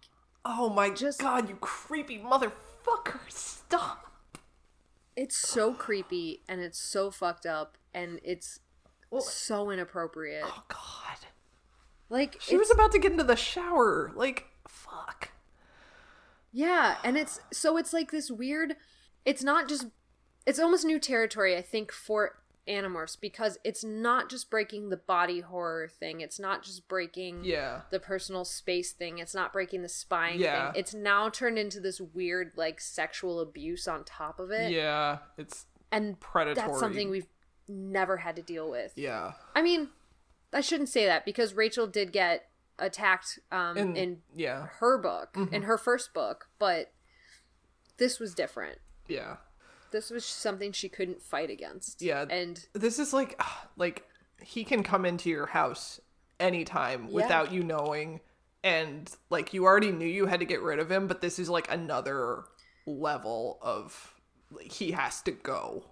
Speaker 1: oh my god, you creepy motherfucker. Stop.
Speaker 2: It's so creepy and it's so fucked up and it's so inappropriate.
Speaker 1: Oh god.
Speaker 2: Like,
Speaker 1: she was about to get into the shower. Like, fuck.
Speaker 2: Yeah, and it's like this weird, it's almost new territory, I think, for Animorphs, because it's not just breaking the body horror thing, it's not just breaking the personal space thing, it's not breaking the spying thing, it's now turned into this weird, like, sexual abuse on top of it.
Speaker 1: Yeah, it's predatory.
Speaker 2: That's something we've never had to deal with.
Speaker 1: Yeah.
Speaker 2: I mean, I shouldn't say that, because Rachel did get attacked in her book, in her first book, but this was different.
Speaker 1: Yeah.
Speaker 2: This was something she couldn't fight against.
Speaker 1: Yeah.
Speaker 2: And
Speaker 1: this is like he can come into your house anytime without you knowing, and like you already knew you had to get rid of him, but this is like another level of like, he has to go.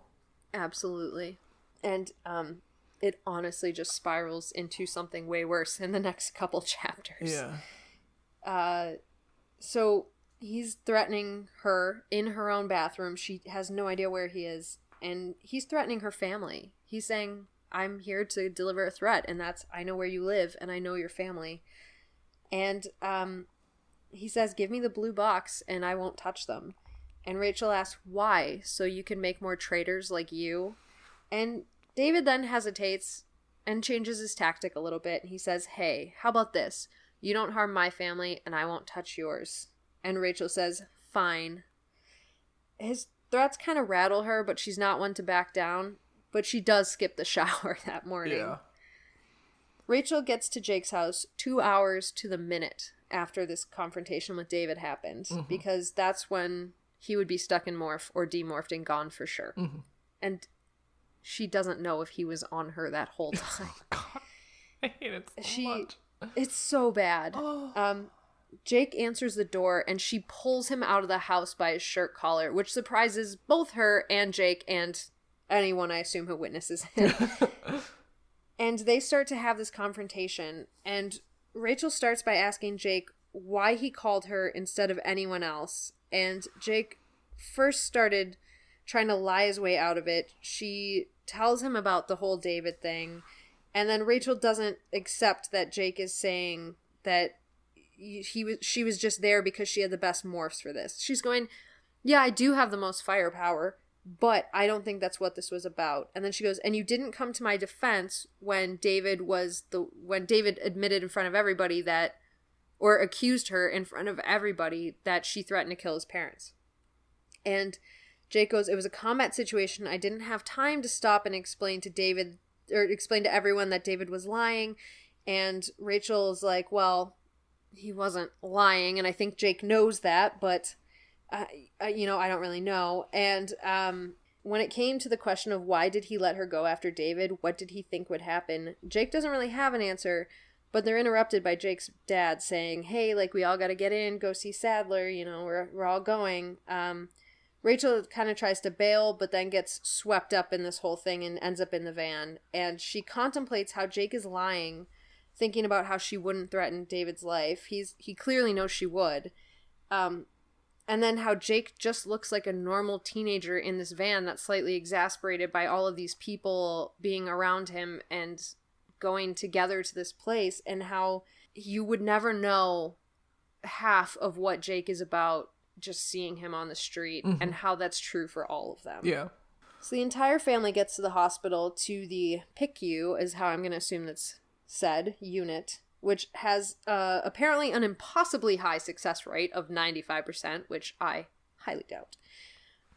Speaker 1: Absolutely.
Speaker 2: And it honestly just spirals into something way worse in the next couple chapters.
Speaker 1: Yeah.
Speaker 2: So he's threatening her in her own bathroom. She has no idea where he is. And he's threatening her family. He's saying, I'm here to deliver a threat. And that's, I know where you live and I know your family. And he says, give me the blue box and I won't touch them. And Rachel asks, why? So you can make more traitors like you? And David then hesitates and changes his tactic a little bit. And he says, hey, how about this? You don't harm my family and I won't touch yours. And Rachel says, fine. His threats kind of rattle her, but she's not one to back down. But she does skip the shower that morning.
Speaker 1: Yeah.
Speaker 2: Rachel gets to Jake's house 2 hours to the minute after this confrontation with David happened. Mm-hmm. Because that's when he would be stuck in morph or demorphed and gone for sure. Mm-hmm. And she doesn't know if he was on her that whole time.
Speaker 1: Oh, God. I hate it so much.
Speaker 2: It's so bad. Oh. Jake answers the door and she pulls him out of the house by his shirt collar, which surprises both her and Jake and anyone, I assume, who witnesses it. And they start to have this confrontation. And Rachel starts by asking Jake why he called her instead of anyone else. And Jake first started trying to lie his way out of it. She tells him about the whole David thing. And then Rachel doesn't accept that Jake is saying that she was just there because she had the best morphs for this. She's going, yeah, I do have the most firepower, but I don't think that's what this was about. And then she goes, and you didn't come to my defense when David admitted in front of everybody that, or accused her in front of everybody that she threatened to kill his parents. And Jake goes, it was a combat situation. I didn't have time to stop and explain to everyone that David was lying. And Rachel's like, well, he wasn't lying, and I think Jake knows that, but I don't really know. And when it came to the question of why did he let her go after David, what did he think would happen, Jake doesn't really have an answer, but they're interrupted by Jake's dad saying, hey, like, we all got to get in, go see Sadler, we're all going. Rachel kind of tries to bail, but then gets swept up in this whole thing and ends up in the van, and she contemplates how Jake is lying, thinking about how she wouldn't threaten David's life. He clearly knows she would. And then how Jake just looks like a normal teenager in this van that's slightly exasperated by all of these people being around him and going together to this place, and how you would never know half of what Jake is about just seeing him on the street, and how that's true for all of them.
Speaker 1: Yeah.
Speaker 2: So the entire family gets to the hospital, to the PICU, is how I'm going to assume that's said, unit, which has apparently an impossibly high success rate of 95%, which I highly doubt.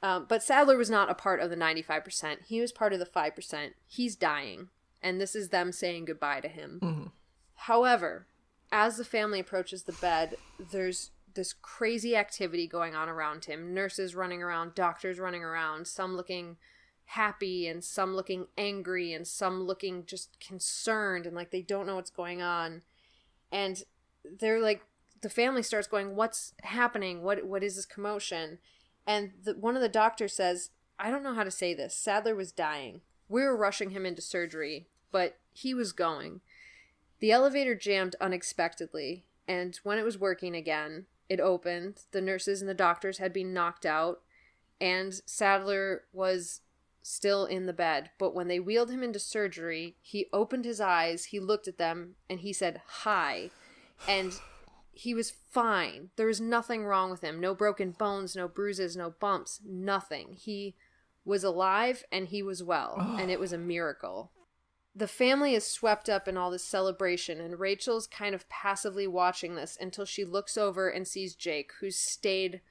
Speaker 2: But Sadler was not a part of the 95%. He was part of the 5%. He's dying, and this is them saying goodbye to him. However, as the family approaches the bed, there's this crazy activity going on around him. Nurses running around, doctors running around, some looking happy and some looking angry and some looking just concerned and like they don't know what's going on. And they're like, the family starts going, what's happening? What is this commotion? And one of the doctors says, I don't know how to say this. Sadler was dying. We were rushing him into surgery, but he was going. The elevator jammed unexpectedly, and when it was working again, it opened. The nurses and the doctors had been knocked out, and Sadler was still in the bed. But when they wheeled him into surgery, he opened his eyes, he looked at them, and he said, hi. And he was fine. There was nothing wrong with him. No broken bones, no bruises, no bumps, nothing. He was alive, and he was well, and it was a miracle. The family is swept up in all this celebration, and Rachel's kind of passively watching this until she looks over and sees Jake, who's stayed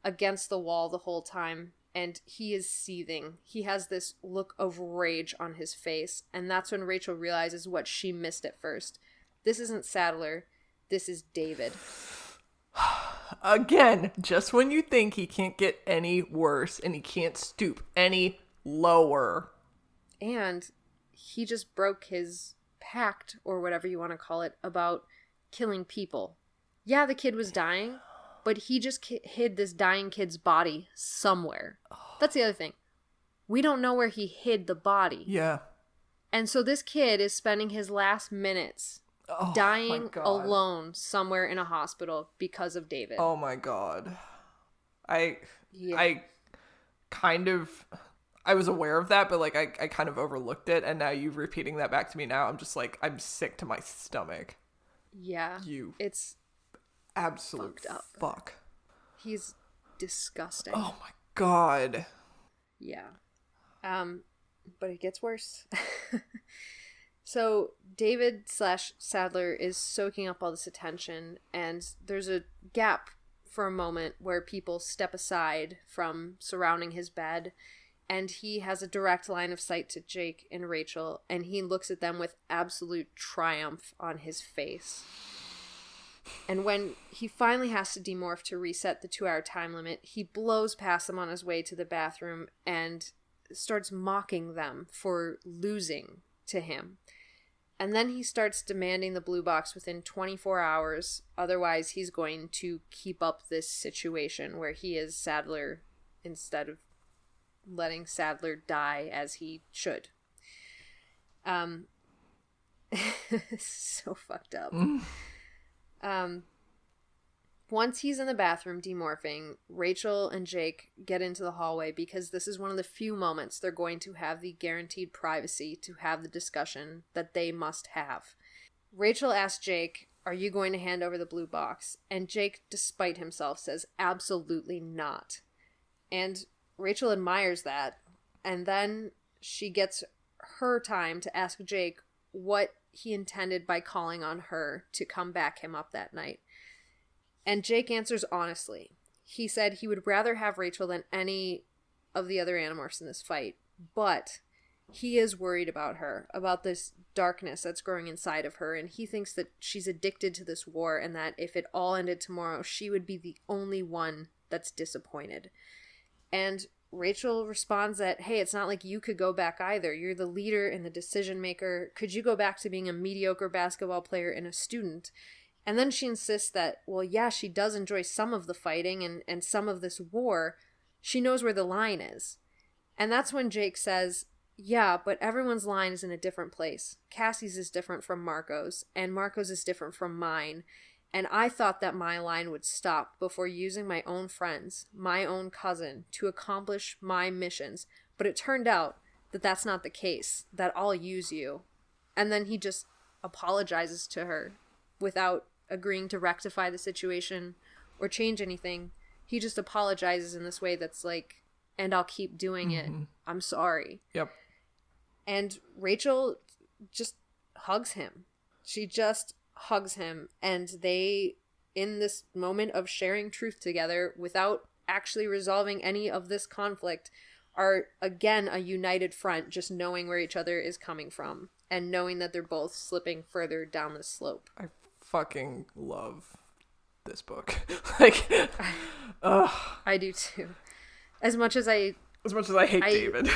Speaker 2: against the wall the whole time, and he is seething. He has this look of rage on his face, and that's when Rachel realizes what she missed at first. This isn't Sadler. This is David.
Speaker 1: Again, just when you think he can't get any worse and he can't stoop any lower.
Speaker 2: And he just broke his pact, or whatever you want to call it, about killing people. Yeah, the kid was dying, but he just hid this dying kid's body somewhere. That's the other thing. We don't know where he hid the body.
Speaker 1: Yeah.
Speaker 2: And so this kid is spending his last minutes dying alone somewhere in a hospital because of David.
Speaker 1: Oh my God. I was aware of that, but like I kind of overlooked it, and now you repeating that back to me now, I'm just like, I'm sick to my stomach.
Speaker 2: Yeah. It's
Speaker 1: absolute fuck.
Speaker 2: He's disgusting.
Speaker 1: Oh my God.
Speaker 2: Yeah. But it gets worse. So David/Sadler is soaking up all this attention, and there's a gap for a moment where people step aside from surrounding his bed, and he has a direct line of sight to Jake and Rachel, and he looks at them with absolute triumph on his face. And when he finally has to demorph to reset the 2-hour time limit, he blows past them on his way to the bathroom and starts mocking them for losing to him. And then he starts demanding the blue box within 24 hours. Otherwise, he's going to keep up this situation where he is Sadler instead of letting Sadler die as he should. So fucked up. Once he's in the bathroom demorphing, Rachel and Jake get into the hallway because this is one of the few moments they're going to have the guaranteed privacy to have the discussion that they must have. Rachel asks Jake, are you going to hand over the blue box? And Jake, despite himself, says absolutely not. And Rachel admires that, and then she gets her time to ask Jake what he intended by calling on her to come back him up that night. And Jake answers honestly. He said he would rather have Rachel than any of the other Animorphs in this fight, but he is worried about her, about this darkness that's growing inside of her, and he thinks that she's addicted to this war, and that if it all ended tomorrow, she would be the only one that's disappointed. And Rachel responds that, hey, it's not like you could go back either. You're the leader and the decision maker. Could you go back to being a mediocre basketball player and a student? And then she insists that, well, yeah, she does enjoy some of the fighting and some of this war. She knows where the line is. And that's when Jake says, yeah, but everyone's line is in a different place. Cassie's is different from Marco's, and Marco's is different from mine. And I thought that my line would stop before using my own friends, my own cousin, to accomplish my missions. But it turned out that that's not the case, that I'll use you. And then he just apologizes to her without agreeing to rectify the situation or change anything. He just apologizes in this way that's like, and I'll keep doing it. I'm sorry.
Speaker 1: Yep.
Speaker 2: And Rachel just hugs him. She just hugs him, and they, in this moment of sharing truth together without actually resolving any of this conflict, are again a united front, just knowing where each other is coming from and knowing that they're both slipping further down the slope.
Speaker 1: I fucking love this book. Like,
Speaker 2: I do too. As much as I
Speaker 1: hate David.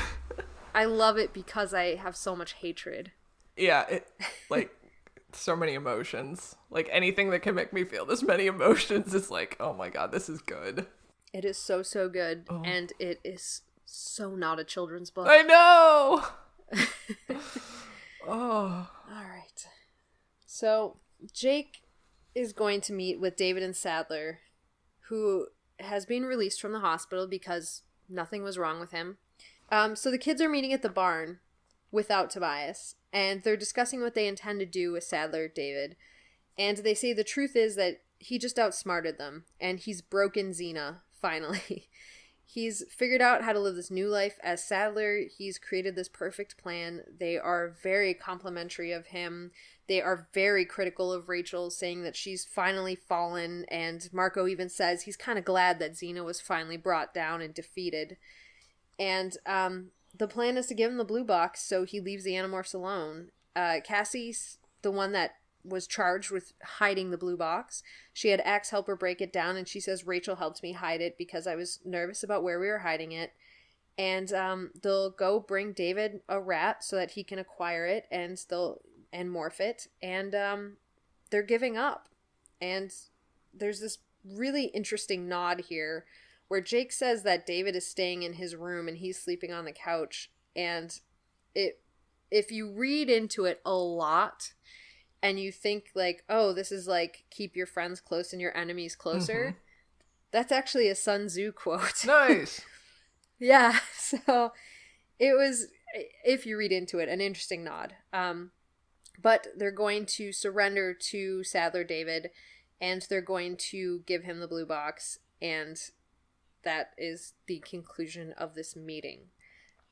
Speaker 2: I love it because I have so much hatred.
Speaker 1: Yeah, it, like, so many emotions. Like, anything that can make me feel this many emotions is like, oh my god, this is good.
Speaker 2: It is so, so good. Oh. And it is so not a children's book.
Speaker 1: I know! Oh.
Speaker 2: All right. So, Jake is going to meet with David and Sadler, who has been released from the hospital because nothing was wrong with him. So the kids are meeting at the barn without Tobias, and they're discussing what they intend to do with Sadler, David. And they say the truth is that he just outsmarted them, and he's broken Xena, finally. He's figured out how to live this new life as Sadler. He's created this perfect plan. They are very complimentary of him. They are very critical of Rachel, saying that she's finally fallen, and Marco even says he's kind of glad that Xena was finally brought down and defeated. And the plan is to give him the blue box, so he leaves the Animorphs alone. Cassie's the one that was charged with hiding the blue box. She had Axe help her break it down, and she says, Rachel helped me hide it because I was nervous about where we were hiding it. And they'll go bring David a rat so that he can acquire it, and morph it, and they're giving up. And there's this really interesting nod here where Jake says that David is staying in his room and he's sleeping on the couch. And if you read into it a lot and you think like, oh, this is like keep your friends close and your enemies closer, that's actually a Sun Tzu quote.
Speaker 1: Nice.
Speaker 2: Yeah, so it was, if you read into it, an interesting nod. But they're going to surrender to Sadler David, and they're going to give him the blue box, and that is the conclusion of this meeting.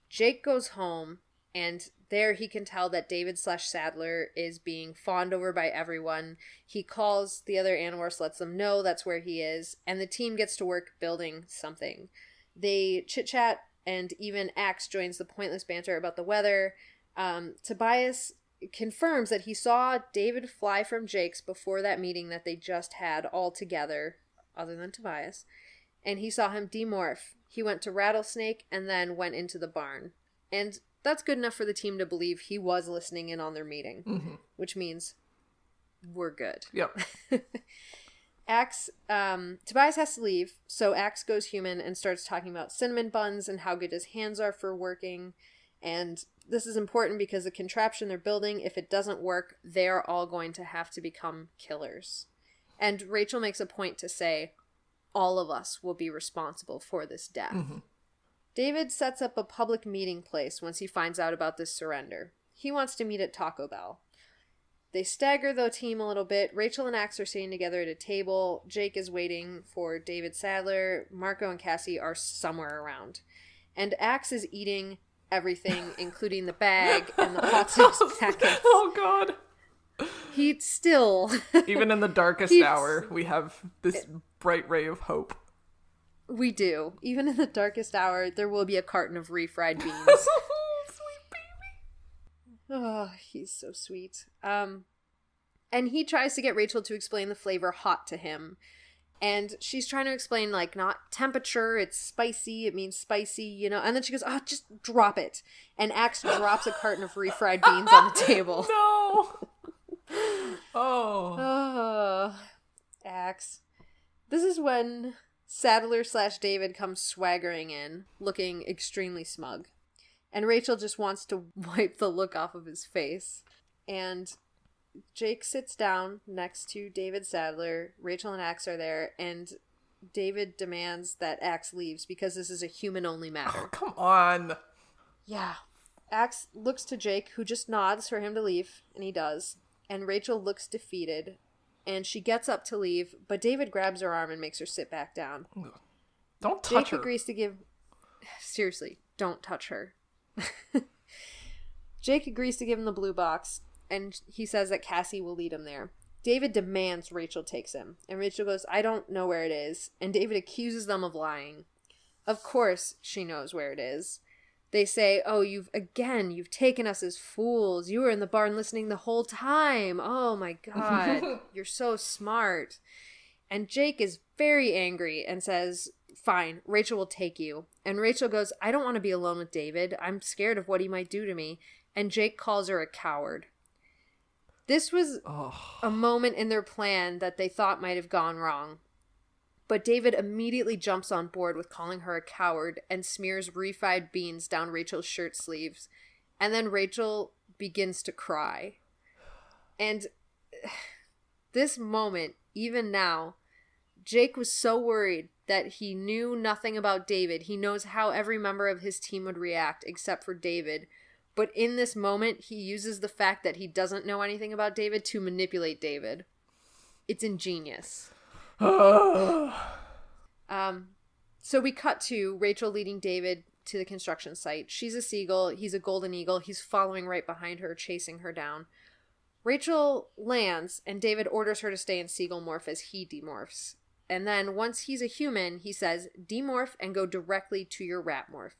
Speaker 2: Jake goes home, and there he can tell that David/Sadler is being fawned over by everyone. He calls the other Animorphs, lets them know that's where he is, and the team gets to work building something. They chit-chat, and even Axe joins the pointless banter about the weather. Tobias confirms that he saw David fly from Jake's before that meeting that they just had all together, other than Tobias. And he saw him demorph. He went to Rattlesnake and then went into the barn. And that's good enough for the team to believe he was listening in on their meeting, which means we're good.
Speaker 1: Yep.
Speaker 2: Axe, Tobias has to leave, so Axe goes human and starts talking about cinnamon buns and how good his hands are for working. And this is important because the contraption they're building, if it doesn't work, they're all going to have to become killers. And Rachel makes a point to say, all of us will be responsible for this death. David sets up a public meeting place once he finds out about this surrender. He wants to meet at Taco Bell. They stagger the team a little bit. Rachel and Axe are sitting together at a table. Jake is waiting for David Sadler. Marco and Cassie are somewhere around. And Axe is eating everything, including the bag and the hot sauce packets.
Speaker 1: Oh, God.
Speaker 2: He still...
Speaker 1: Even in the darkest hour, we have this bright ray of hope.
Speaker 2: We do. Even in the darkest hour, there will be a carton of refried beans.
Speaker 1: Sweet baby.
Speaker 2: Oh, he's so sweet. And he tries to get Rachel to explain the flavor hot to him. And she's trying to explain, like, not temperature, it's spicy, it means spicy, you know. And then she goes, oh, just drop it. And Axe drops a carton of refried beans on the table.
Speaker 1: No! Oh.
Speaker 2: Axe. This is when Sadler/David comes swaggering in, looking extremely smug. And Rachel just wants to wipe the look off of his face. And Jake sits down next to David Sadler. Rachel and Axe are there, and David demands that Axe leaves because this is a human-only matter.
Speaker 1: Oh, come on.
Speaker 2: Yeah. Axe looks to Jake, who just nods for him to leave, and he does. And Rachel looks defeated, and she gets up to leave, but David grabs her arm and makes her sit back down.
Speaker 1: Don't touch her.
Speaker 2: Jake agrees to give... Seriously, don't touch her. Jake agrees to give him the blue box, and he says that Cassie will lead him there. David demands Rachel takes him, and Rachel goes, I don't know where it is, and David accuses them of lying. Of course she knows where it is. They say, oh, you've taken us as fools. You were in the barn listening the whole time. Oh my God, you're so smart. And Jake is very angry and says, fine, Rachel will take you. And Rachel goes, I don't want to be alone with David. I'm scared of what he might do to me. And Jake calls her a coward. This was a moment in their plan that they thought might have gone wrong. But David immediately jumps on board with calling her a coward and smears refried beans down Rachel's shirt sleeves. And then Rachel begins to cry. And this moment, even now, Jake was so worried that he knew nothing about David. He knows how every member of his team would react except for David. But in this moment, he uses the fact that he doesn't know anything about David to manipulate David. It's ingenious. So we cut to Rachel leading David to the construction site. She's a seagull. He's a golden eagle. He's following right behind her, chasing her down. Rachel lands, and David orders her to stay in seagull morph as he demorphs. And then once he's a human, he says, demorph and go directly to your rat morph.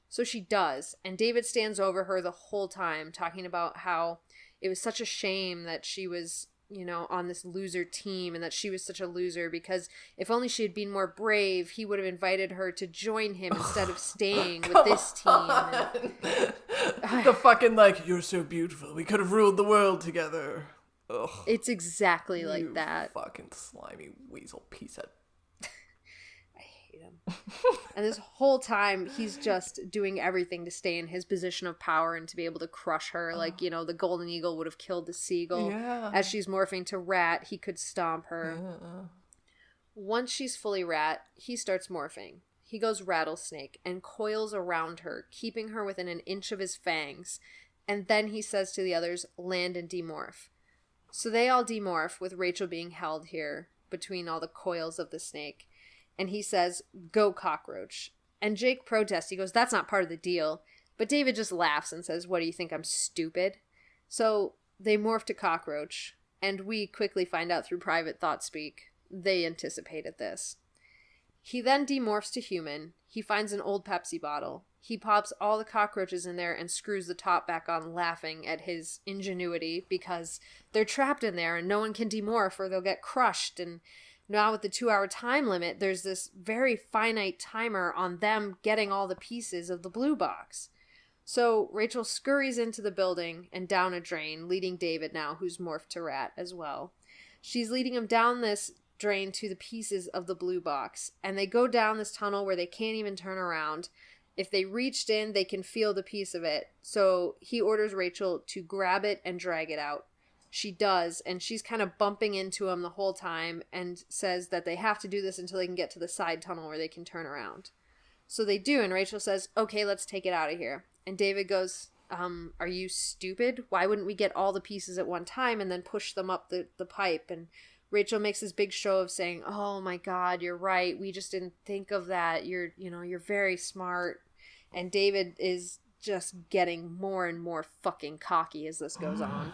Speaker 2: So she does, and David stands over her the whole time, talking about how it was such a shame that she was, on this loser team, and that she was such a loser because if only she had been more brave, he would have invited her to join him instead of staying with this team.
Speaker 1: The fucking, you're so beautiful, we could have ruled the world together. Ugh.
Speaker 2: It's exactly like that.
Speaker 1: Fucking slimy weasel piece of...
Speaker 2: And this whole time, he's just doing everything to stay in his position of power and to be able to crush her. The golden eagle would have killed the seagull.
Speaker 1: Yeah.
Speaker 2: As she's morphing to rat, he could stomp her. Yeah. Once she's fully rat, he starts morphing. He goes rattlesnake and coils around her, keeping her within an inch of his fangs. And then he says to the others, land and demorph. So they all demorph, with Rachel being held here between all the coils of the snake. And he says, go cockroach. And Jake protests. He goes, that's not part of the deal. But David just laughs and says, what do you think, I'm stupid? So they morph to cockroach. And we quickly find out through private thought speak, they anticipated this. He then demorphs to human. He finds an old Pepsi bottle. He pops all the cockroaches in there and screws the top back on, laughing at his ingenuity because they're trapped in there and no one can demorph or they'll get crushed. And now with the 2-hour time limit, there's this very finite timer on them getting all the pieces of the blue box. So Rachel scurries into the building and down a drain, leading David now, who's morphed to rat as well. She's leading him down this drain to the pieces of the blue box, and they go down this tunnel where they can't even turn around. If they reached in, they can feel the piece of it. So he orders Rachel to grab it and drag it out. She does, and she's kind of bumping into him the whole time and says that they have to do this until they can get to the side tunnel where they can turn around. So they do, and Rachel says, okay, let's take it out of here. And David goes, are you stupid? Why wouldn't we get all the pieces at one time and then push them up the pipe? And Rachel makes this big show of saying, oh my God, you're right. We just didn't think of that. You're very smart. And David is just getting more and more fucking cocky as this goes on.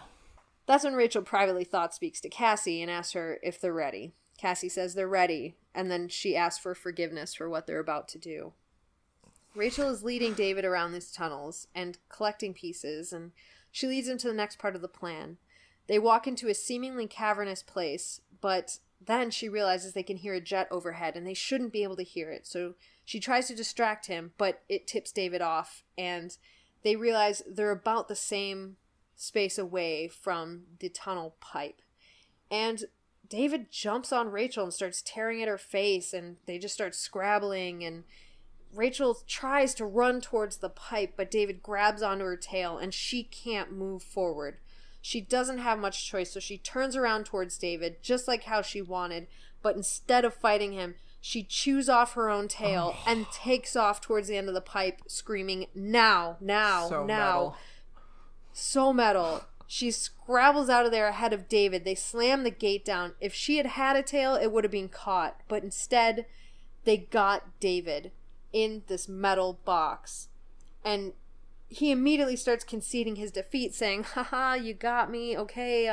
Speaker 2: That's when Rachel privately thought speaks to Cassie and asks her if they're ready. Cassie says they're ready, and then she asks for forgiveness for what they're about to do. Rachel is leading David around these tunnels and collecting pieces, and she leads him to the next part of the plan. They walk into a seemingly cavernous place, but then she realizes they can hear a jet overhead, and they shouldn't be able to hear it. So she tries to distract him, but it tips David off, and they realize they're about the same space away from the tunnel pipe. And David jumps on Rachel and starts tearing at her face, and they just start scrabbling, and Rachel tries to run towards the pipe, but David grabs onto her tail, and she can't move forward. She doesn't have much choice, so she turns around towards David, just like how she wanted, but instead of fighting him, she chews off her own tail and takes off towards the end of the pipe, screaming, now, now,
Speaker 1: So
Speaker 2: now.
Speaker 1: metal.
Speaker 2: So metal. She scrabbles out of there ahead of David. They slam the gate down. If she had had a tail, it would have been caught. But instead, they got David in this metal box. And he immediately starts conceding his defeat, saying, haha, you got me. Okay,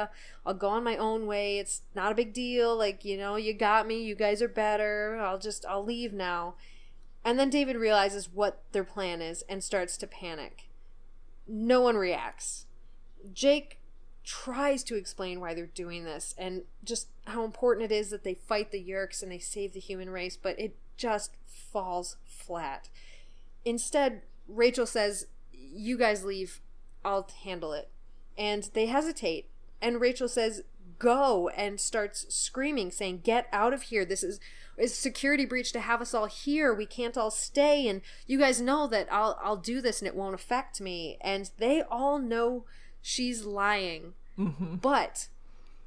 Speaker 2: I'll go on my own way. It's not a big deal. Like, you know, you got me. You guys are better. I'll leave now. And then David realizes what their plan is and starts to panic. No one reacts. Jake tries to explain why they're doing this and just how important it is that they fight the Yeerks and they save the human race, but it just falls flat. Instead, Rachel says, you guys leave, I'll handle it. And they hesitate, and Rachel says, go, and starts screaming, saying, get out of here. This is a security breach to have us all here. We can't all stay, and you guys know that I'll do this and it won't affect me. And they all know she's lying, but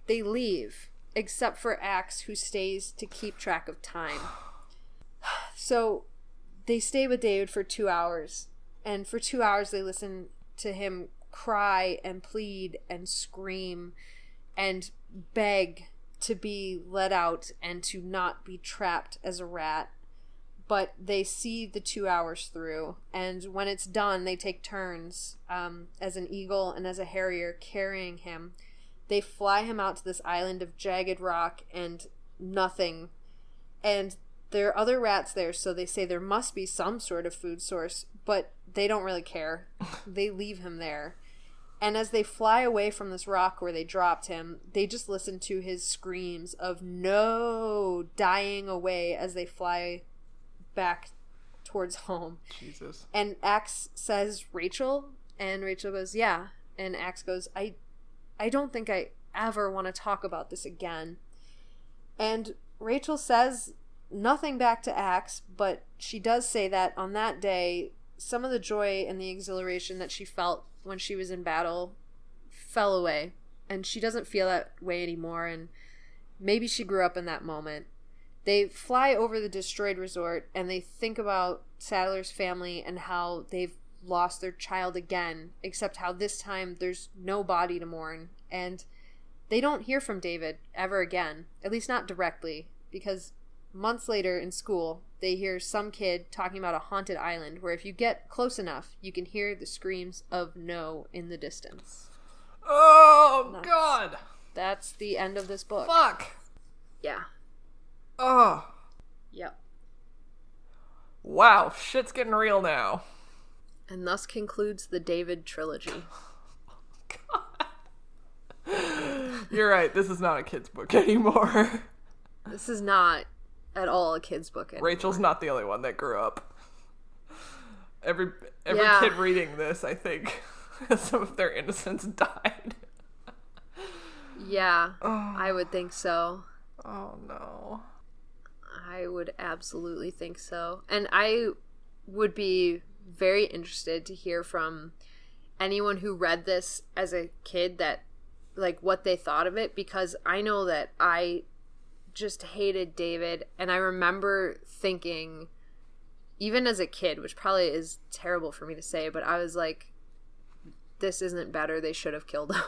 Speaker 2: they leave, except for Axe, who stays to keep track of time. So they stay with David for 2 hours, and for 2 hours they listen to him cry and plead and scream and beg to be let out and to not be trapped as a rat. But they see the 2 hours through, and when it's done, they take turns as an eagle and as a harrier carrying him. They fly him out to this island of jagged rock and nothing. And there are other rats there, so they say there must be some sort of food source, but they don't really care. They leave him there. And as they fly away from this rock where they dropped him, they just listen to his screams of no, dying away as they fly back towards home.
Speaker 1: Jesus.
Speaker 2: And Axe says, Rachel? And Rachel goes, yeah. And Axe goes, I don't think I ever want to talk about this again. And Rachel says nothing back to Axe, but she does say that on that day, some of the joy and the exhilaration that she felt when she was in battle fell away. And she doesn't feel that way anymore, and maybe she grew up in that moment. They fly over the destroyed resort, and they think about Saddler's family and how they've lost their child again, except how this time there's no body to mourn. And they don't hear from David ever again, at least not directly, because months later in school, they hear some kid talking about a haunted island where if you get close enough, you can hear the screams of no in the distance.
Speaker 1: Oh, God!
Speaker 2: That's the end of this book.
Speaker 1: Fuck!
Speaker 2: Yeah.
Speaker 1: Oh.
Speaker 2: Yep.
Speaker 1: Wow, shit's getting real now.
Speaker 2: And thus concludes the David trilogy.
Speaker 1: God. You're right, this is not a kid's book anymore.
Speaker 2: This is not at all a kid's book anymore.
Speaker 1: Rachel's not the only one that grew up. Every
Speaker 2: Yeah.
Speaker 1: kid reading this, I think, some of their innocence died.
Speaker 2: Yeah, I would think so.
Speaker 1: Oh, no.
Speaker 2: I would absolutely think so. And I would be very interested to hear from anyone who read this as a kid, that, like, what they thought of it, because I know that I just hated David, and I remember thinking, even as a kid, which probably is terrible for me to say, but I was like, this isn't better, they should have killed him.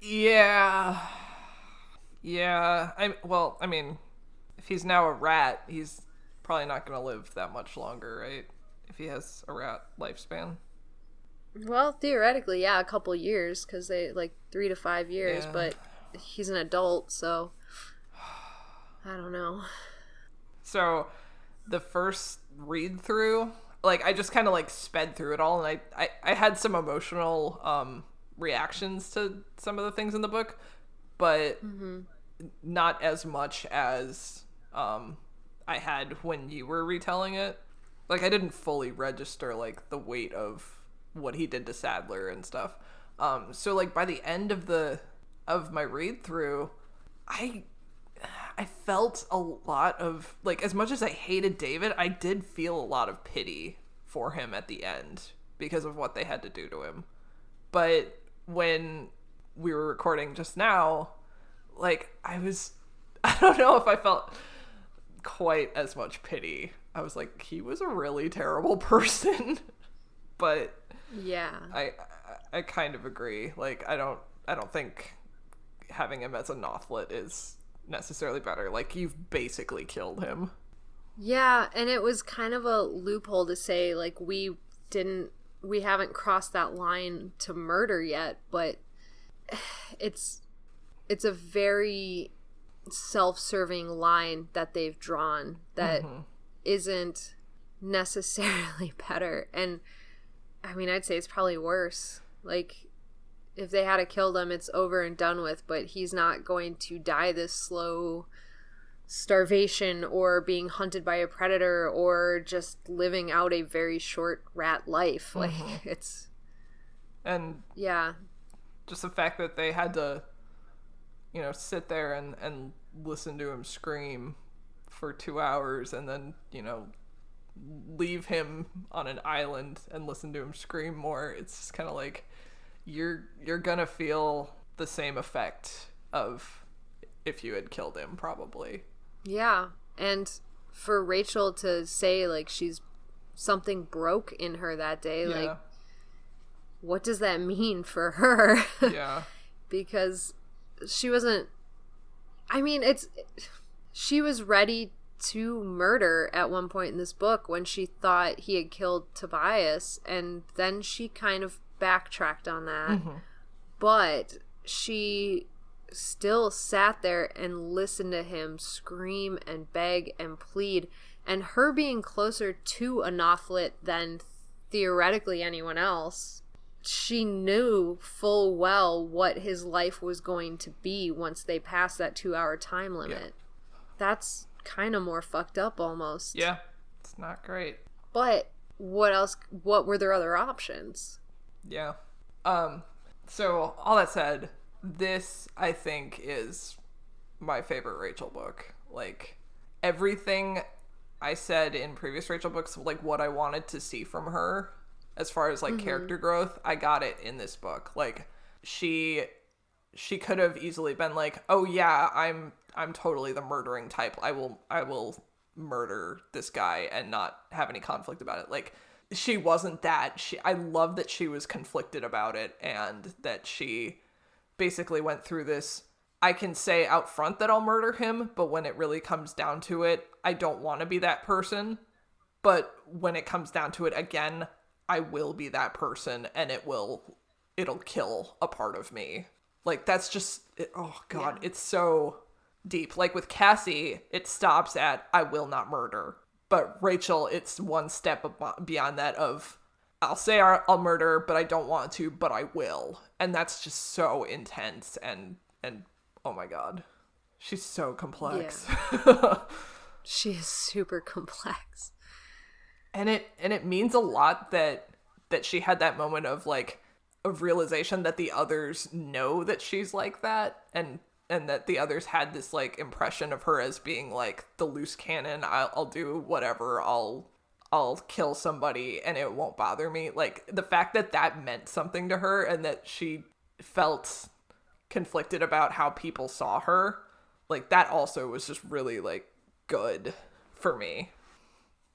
Speaker 1: Yeah. I mean, if he's now a rat, he's probably not going to live that much longer, right? If he has a rat lifespan.
Speaker 2: Well, theoretically, yeah, a couple years, because they, like, 3 to 5 years,
Speaker 1: Yeah.
Speaker 2: but he's an adult, so I don't know.
Speaker 1: So, the first read through, like, I just kind of, like, sped through it all, and I had some emotional reactions to some of the things in the book, but not as much as I had when you were retelling it. Like, I didn't fully register, like, the weight of what he did to Sadler and stuff. So, like, by the end of my read through, I felt a lot of, like, as much as I hated David, I did feel a lot of pity for him at the end because of what they had to do to him. But when we were recording just now, like, I don't know if I felt quite as much pity. I was like, he was a really terrible person. But
Speaker 2: yeah,
Speaker 1: I kind of agree. Like, I don't think having him as a Nothlit is necessarily better. Like, you've basically killed him.
Speaker 2: Yeah, and it was kind of a loophole to say, like, we haven't crossed that line to murder yet, but it's a very self-serving line that they've drawn that isn't necessarily better. And I mean, I'd say it's probably worse. Like, if they had to kill him, it's over and done with, but he's not going to die this slow starvation or being hunted by a predator or just living out a very short rat life. Like, it's... And... yeah.
Speaker 1: Just the fact that they had to, you know, sit there and listen to him scream for 2 hours and then, you know, leave him on an island and listen to him scream more. It's just kind of like you're gonna feel the same effect of if you had killed him, probably.
Speaker 2: Yeah. And for Rachel to say, like, she's something broke in her that day, like, what does that mean for her?
Speaker 1: Yeah.
Speaker 2: Because she wasn't, I mean, she was ready to murder at one point in this book when she thought he had killed Tobias, and then she kind of backtracked on that. But she still sat there and listened to him scream and beg and plead, and her being closer to a Nothlit than theoretically anyone else, she knew full well what his life was going to be once they passed that 2-hour time limit. Yeah. That's kind of more fucked up almost.
Speaker 1: Yeah, it's not great.
Speaker 2: But what were their other options?
Speaker 1: Yeah. So all that said, this I think is my favorite Rachel book. Like, everything I said in previous Rachel books, like what I wanted to see from her as far as like character growth, I got it in this book. Like, she could have easily been like, oh yeah, I'm totally the murdering type. I will murder this guy and not have any conflict about it. Like, she wasn't that. I love that she was conflicted about it, and that she basically went through this, I can say out front that I'll murder him, but when it really comes down to it, I don't want to be that person. But when it comes down to it again, I will be that person, and it'll kill a part of me. Like, that's just, oh God, It's so deep. Like, with Cassie, it stops at, I will not murder. But Rachel, it's one step beyond that of, I'll say I'll murder, but I don't want to, but I will. And that's just so intense, and oh my God, she's so complex.
Speaker 2: Yeah. She is super complex.
Speaker 1: And it means a lot that she had that moment of like, of realization that the others know that she's like that, and that the others had this like impression of her as being like the loose cannon. I'll do whatever. I'll kill somebody and it won't bother me. Like, the fact that meant something to her, and that she felt conflicted about how people saw her, like, that also was just really like good for me.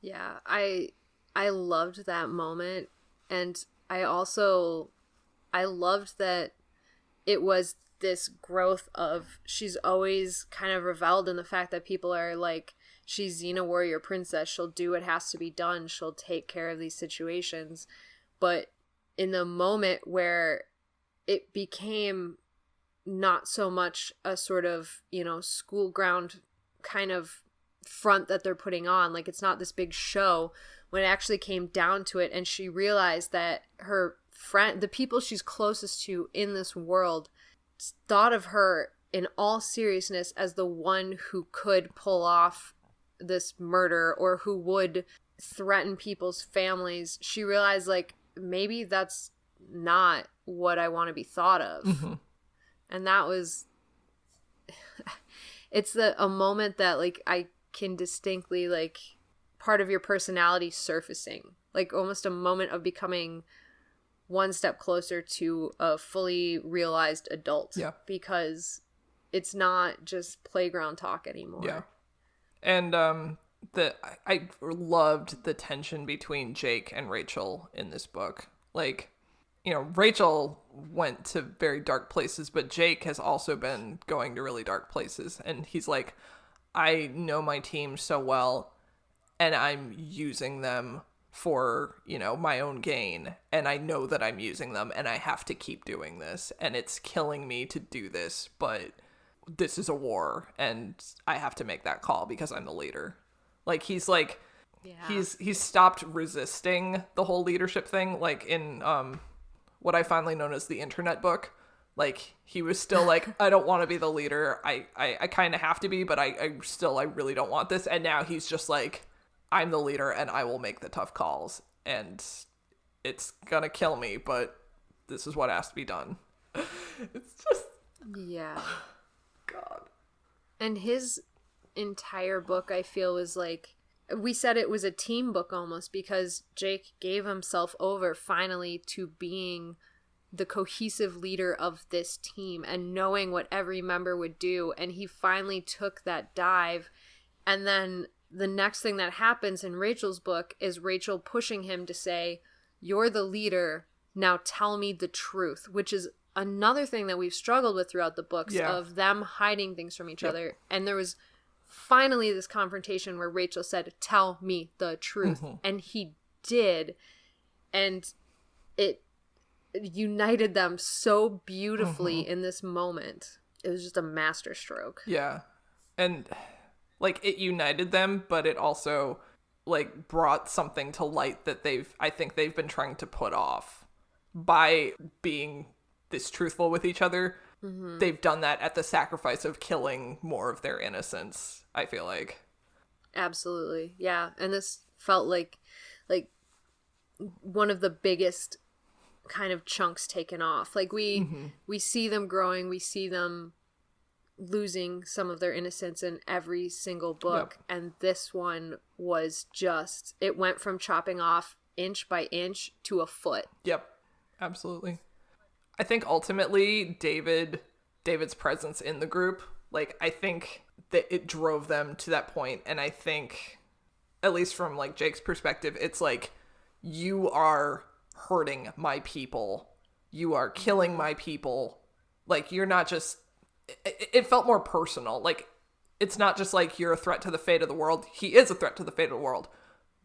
Speaker 2: Yeah, I loved that moment, and I loved that it was this growth of, she's always kind of reveled in the fact that people are like, she's Xena warrior princess, she'll do what has to be done, she'll take care of these situations. But in the moment where it became not so much a sort of, you know, school ground kind of front that they're putting on, like, it's not this big show, when it actually came down to it and she realized that her friend, the people she's closest to in this world, thought of her in all seriousness as the one who could pull off this murder, or who would threaten people's families, she realized, like, maybe that's not what I want to be thought of. And that was it's a moment that, like, I can distinctly, like, part of your personality surfacing, like almost a moment of becoming one step closer to a fully realized adult.
Speaker 1: Yeah.
Speaker 2: Because it's not just playground talk anymore.
Speaker 1: Yeah. And I loved the tension between Jake and Rachel in this book. Like, you know, Rachel went to very dark places, but Jake has also been going to really dark places. And he's like, I know my team so well, and I'm using them for, you know, my own gain. And I know that I'm using them, and I have to keep doing this. And it's killing me to do this, but this is a war, and I have to make that call because I'm the leader. Like, he's like, he's stopped resisting the whole leadership thing. Like in what I finally known as the internet book, like he was still like, I don't want to be the leader. I kind of have to be, but I really don't want this. And now he's just like, I'm the leader and I will make the tough calls, and it's gonna kill me, but this is what has to be done. It's just,
Speaker 2: yeah.
Speaker 1: God.
Speaker 2: And his entire book, I feel, was like, we said it was a team book almost, because Jake gave himself over finally to being the cohesive leader of this team and knowing what every member would do. And he finally took that dive. And then the next thing that happens in Rachel's book is Rachel pushing him to say, you're the leader, now tell me the truth, which is another thing that we've struggled with throughout the books, of them hiding things from each other. And there was finally this confrontation where Rachel said, tell me the truth. And he did. And it united them so beautifully in this moment. It was just a masterstroke.
Speaker 1: Yeah. And like, it united them, but it also like brought something to light that I think they've been trying to put off by being this truthful with each other. They've done that at the sacrifice of killing more of their innocence, I feel like.
Speaker 2: Absolutely. Yeah. And this felt like one of the biggest kind of chunks taken off. Like we see them growing, we see them losing some of their innocence in every single book. And this one was just, it went from chopping off inch by inch to a foot.
Speaker 1: Yep. Absolutely. I think ultimately David's presence in the group, like, I think that it drove them to that point. And I think, at least from like Jake's perspective, it's like, you are hurting my people. You are killing my people. Like, you're not just, it felt more personal. Like, it's not just like you're a threat to the fate of the world. He is a threat to the fate of the world,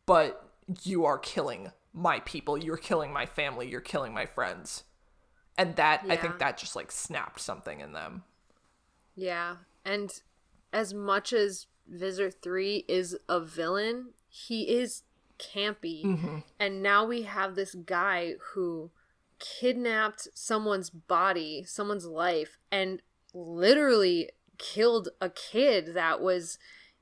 Speaker 1: but you are killing my people. You're killing my family. You're killing my friends. And that, I think that just like snapped something in them. Yeah.
Speaker 2: And as much as Visser 3 is a villain, he is campy. And now we have this guy who kidnapped someone's body, someone's life, and literally killed a kid that was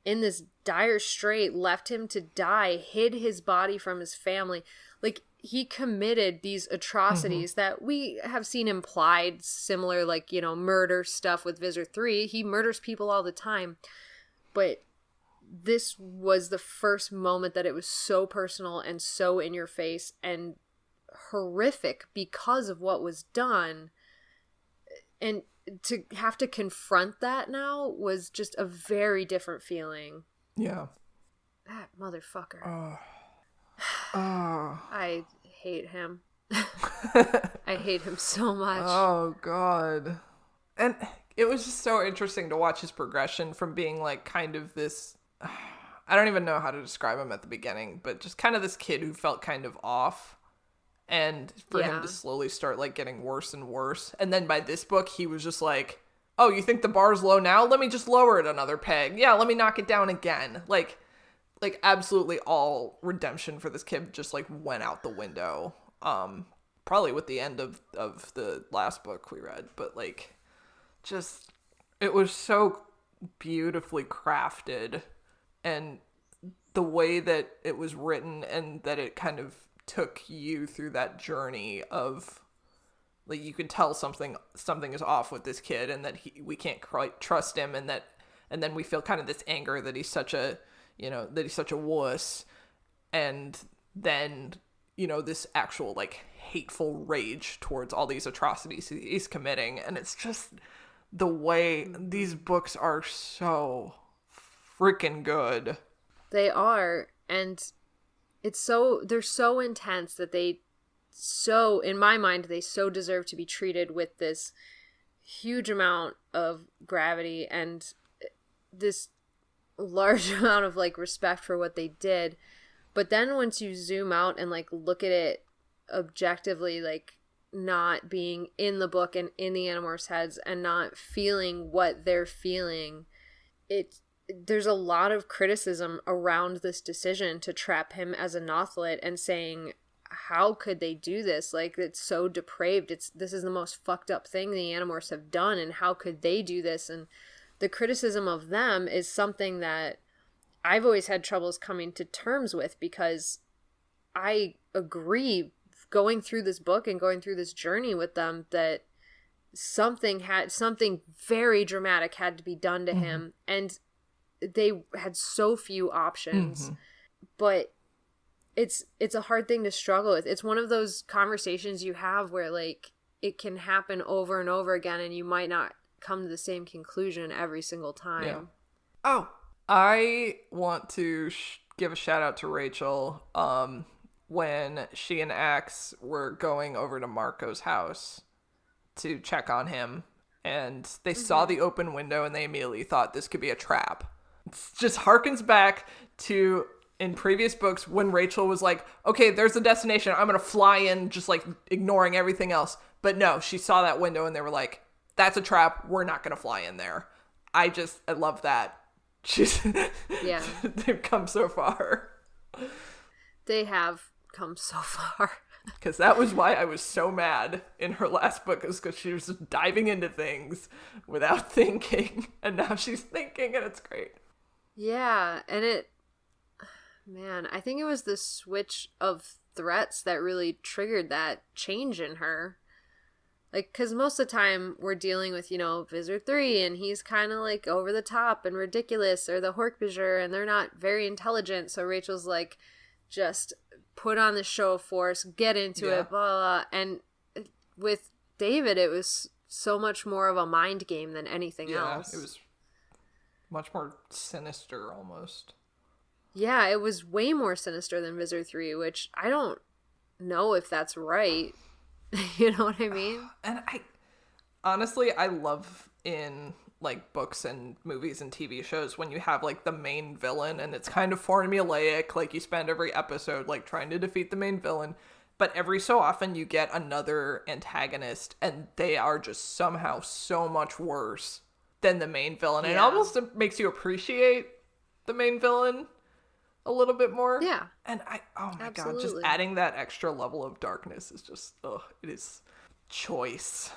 Speaker 2: in this dire strait, left him to die, hid his body from his family. Like, he committed these atrocities that we have seen implied, similar, like, you know, murder stuff with Visser 3. He murders people all the time. But this was the first moment that it was so personal and so in your face and horrific because of what was done. And to have to confront that now was just a very different feeling.
Speaker 1: Yeah.
Speaker 2: That motherfucker. I hate him. I hate him so much.
Speaker 1: Oh, God. And it was just so interesting to watch his progression from being like kind of this, I don't even know how to describe him at the beginning, but just kind of this kid who felt kind of off. And for him to slowly start like getting worse and worse. And then by this book, he was just like, oh, you think the bar's low now? Let me just lower it another peg. Yeah, let me knock it down again. Like absolutely all redemption for this kid just like went out the window. Probably with the end of the last book we read, but like just, it was so beautifully crafted, and the way that it was written and that it kind of took you through that journey of like, you could tell something is off with this kid, and that we can't quite trust him, and then we feel kind of this anger that he's such a, you know, that he's such a wuss, and then, you know, this actual like hateful rage towards all these atrocities he's committing. And it's just the way these books are so freaking good.
Speaker 2: They are, and they're so intense that in my mind, they so deserve to be treated with this huge amount of gravity and this large amount of like respect for what they did. But then once you zoom out and like look at it objectively, like not being in the book and in the Animorphs' heads and not feeling what they're feeling, there's a lot of criticism around this decision to trap him as a Nothlit and saying, how could they do this? Like, it's so depraved. This is the most fucked up thing the Animorphs have done, and how could they do this? And the criticism of them is something that I've always had troubles coming to terms with, because I agree, going through this book and going through this journey with them, that something very dramatic had to be done to him, and they had so few options. But it's a hard thing to struggle with. It's one of those conversations you have where like it can happen over and over again, and you might not come to the same conclusion every single time.
Speaker 1: Yeah. Oh, I want to give a shout out to Rachel when she and Axe were going over to Marco's house to check on him, and they saw the open window and they immediately thought this could be a trap. It just harkens back to in previous books when Rachel was like, okay, there's a destination, I'm gonna fly in, just like ignoring everything else. But no, she saw that window and they were like, that's a trap, we're not gonna fly in there. I love that. Yeah. They've come so far.
Speaker 2: They have come so far.
Speaker 1: Because that was why I was so mad in her last book, is because she was just diving into things without thinking. And now she's thinking, and it's great.
Speaker 2: Yeah, and I think it was the switch of threats that really triggered that change in her. Like, because most of the time we're dealing with, Visor 3, and he's kind of like over the top and ridiculous, or the Hork-Bajir, and they're not very intelligent. So Rachel's like, just put on the show of force, get into it, blah, blah. And with David, it was so much more of a mind game than anything else.
Speaker 1: Yeah, it was much more sinister almost.
Speaker 2: Yeah, it was way more sinister than Visor 3, which I don't know if that's right. You know what I mean?
Speaker 1: And I love in like books and movies and TV shows when you have like the main villain and it's kind of formulaic, like you spend every episode like trying to defeat the main villain, but every so often you get another antagonist and they are just somehow so much worse than the main villain. And it almost makes you appreciate the main villain a little bit more.
Speaker 2: Yeah.
Speaker 1: And God, just adding that extra level of darkness is just, it is choice.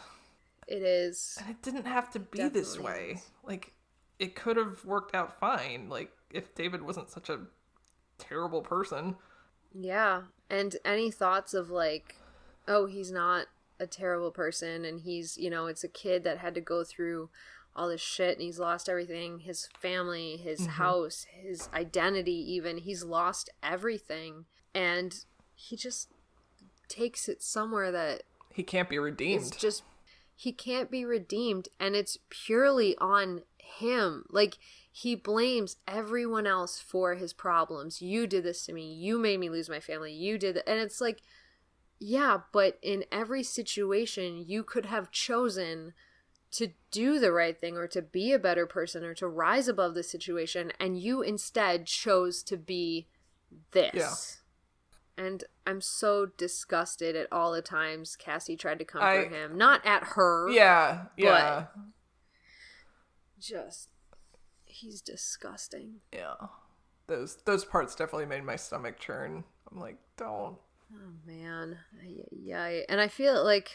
Speaker 2: It is.
Speaker 1: And it didn't have to be this way. Like, it could have worked out fine, like, if David wasn't such a terrible person.
Speaker 2: Yeah. And any thoughts of, like, oh, he's not a terrible person, and he's, it's a kid that had to go through all this shit, and he's lost everything, his family, his house, his identity even. He's lost everything. And he just takes it somewhere that...
Speaker 1: he can't be redeemed.
Speaker 2: It's just... he can't be redeemed, and it's purely on him. Like, he blames everyone else for his problems. You did this to me. You made me lose my family. You did that. And it's like, yeah, but in every situation, you could have chosen to do the right thing or to be a better person or to rise above the situation, and you instead chose to be this. Yeah. And I'm so disgusted at all the times Cassie tried to comfort him. Not at her.
Speaker 1: Yeah, yeah.
Speaker 2: But just, he's disgusting.
Speaker 1: Yeah. Those parts definitely made my stomach churn. I'm like, don't.
Speaker 2: Oh, man. Yeah. And I feel like,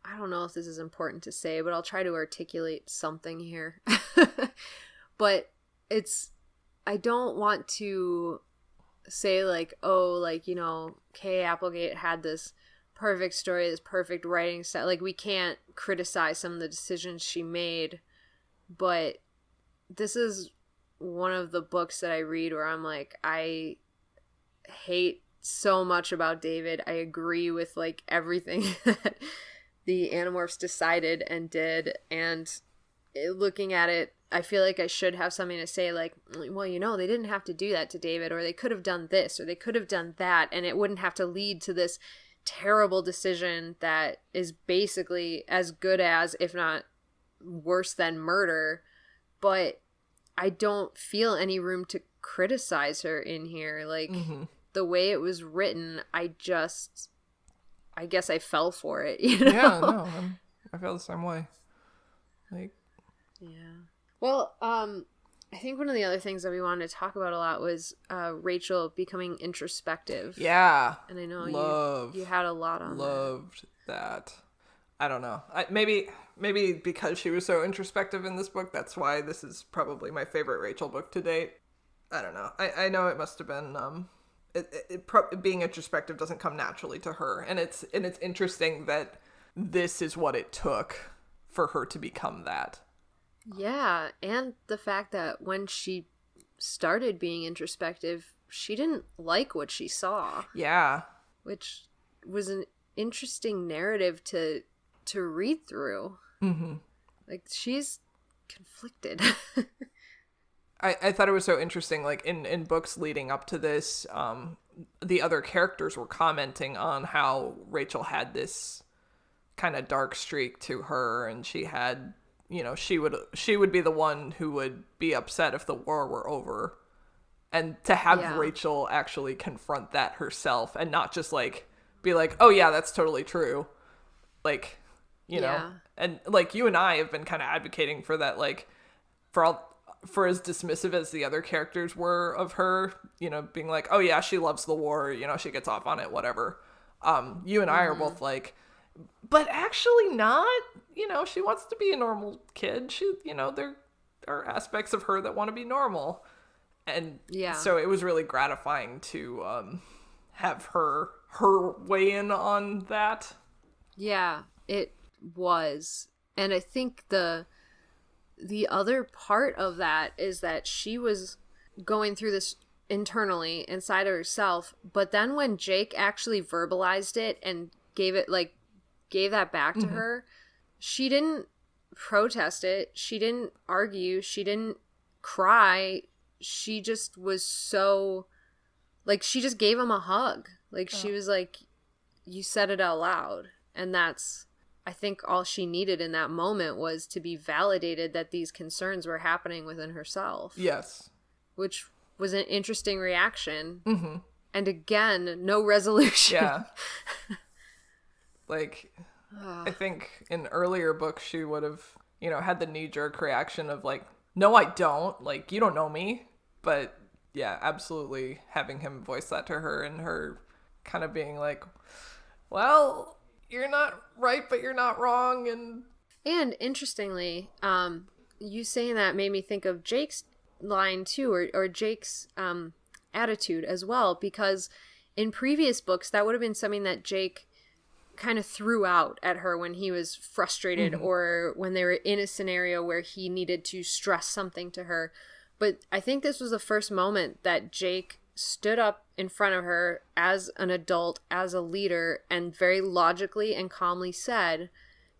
Speaker 2: I don't know if this is important to say, but I'll try to articulate something here. But I don't want to say like, oh, like, Kay Applegate had this perfect story, this perfect writing style. Like, we can't criticize some of the decisions she made, but this is one of the books that I read where I'm like, I hate so much about David. I agree with like everything that the Animorphs decided and did, and looking at it, I feel like I should have something to say, like, well, you know, they didn't have to do that to David, or they could have done this, or they could have done that, and it wouldn't have to lead to this terrible decision that is basically as good as, if not worse than, murder. But I don't feel any room to criticize her in here. Like, the way it was written, I guess I fell for it, you know?
Speaker 1: Yeah, no, I feel the same way. Like,
Speaker 2: yeah. Well, I think one of the other things that we wanted to talk about a lot was Rachel becoming introspective.
Speaker 1: Yeah.
Speaker 2: And I know you had a lot on
Speaker 1: loved that. I don't know. Maybe because she was so introspective in this book, that's why this is probably my favorite Rachel book to date. I don't know. I know it must have been being introspective doesn't come naturally to her, and it's interesting that this is what it took for her to become that.
Speaker 2: Yeah, and the fact that when she started being introspective, she didn't like what she saw. Yeah. Which was an interesting narrative to read through. Mm-hmm. Like, she's conflicted.
Speaker 1: I thought it was so interesting, like, in books leading up to this, the other characters were commenting on how Rachel had this kind of dark streak to her, and she had, you know, she would be the one who would be upset if the war were over. And to have Rachel actually confront that herself and not just, like, be like, oh, yeah, that's totally true. Like, you know, and, like, you and I have been kind of advocating for that, like, for as dismissive as the other characters were of her, you know, being like, oh, yeah, she loves the war, you know, she gets off on it, whatever. You and I are both like, but actually not, you know, she wants to be a normal kid. She, you know, there are aspects of her that want to be normal. And so it was really gratifying to have her weigh in on that.
Speaker 2: Yeah, it was. And I think the other part of that is that she was going through this internally inside of herself, but then when Jake actually verbalized it and gave that back to her, she didn't protest it. She didn't argue. She didn't cry. She just was so, like, she just gave him a hug. Like, she was like, you said it out loud. And that's, I think, all she needed in that moment was to be validated that these concerns were happening within herself. Yes. Which was an interesting reaction. Mm-hmm. And again, no resolution. Yeah.
Speaker 1: Like, I think in earlier books, she would have, you know, had the knee-jerk reaction of, like, no, I don't. Like, you don't know me. But, yeah, absolutely having him voice that to her and her kind of being like, well, you're not right, but you're not wrong.
Speaker 2: And interestingly, you saying that made me think of Jake's line, too, or Jake's attitude as well. Because in previous books, that would have been something that Jake kind of threw out at her when he was frustrated or when they were in a scenario where he needed to stress something to her. But I think this was the first moment that Jake stood up in front of her as an adult, as a leader, and very logically and calmly said,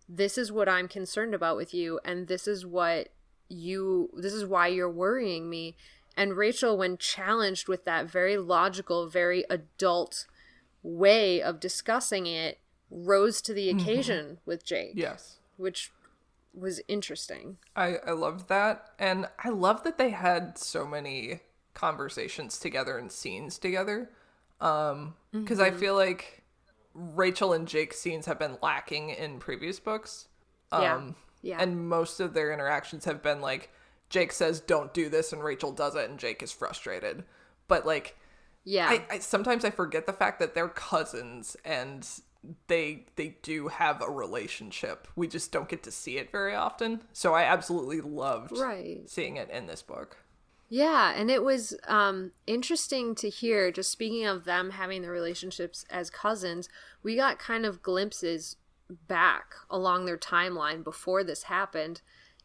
Speaker 2: this is what I'm concerned about with you, and this is why you're worrying me. And Rachel, when challenged with that very logical, very adult way of discussing it, rose to the occasion with Jake. Yes. Which was interesting.
Speaker 1: I loved that. And I love that they had so many conversations together and scenes together. Because I feel like Rachel and Jake's scenes have been lacking in previous books. Yeah. And most of their interactions have been like, Jake says, don't do this, and Rachel does it, and Jake is frustrated. But, like, I sometimes I forget the fact that they're cousins, and they do have a relationship. We just don't get to see it very often. So I absolutely loved seeing it in this book.
Speaker 2: Yeah, and it was interesting to hear, just speaking of them having the relationships as cousins, we got kind of glimpses back along their timeline before this happened.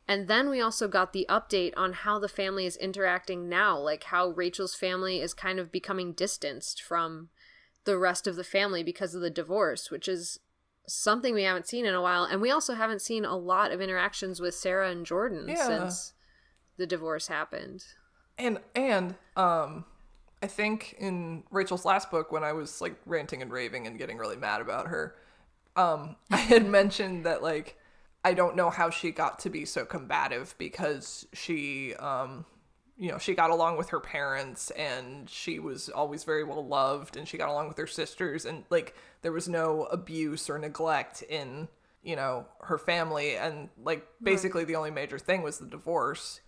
Speaker 2: And then we also got the update on how the family is interacting now, like how Rachel's family is kind of becoming distanced from the rest of the family because of the divorce, which is something we haven't seen in a while. And we also haven't seen a lot of interactions with Sarah and Jordan since the divorce happened.
Speaker 1: And I think in Rachel's last book, when I was like ranting and raving and getting really mad about her, I had mentioned that like I don't know how she got to be so combative, because she she got along with her parents and she was always very well loved, and she got along with her sisters, and like there was no abuse or neglect in, her family, and like basically the only major thing was the divorce.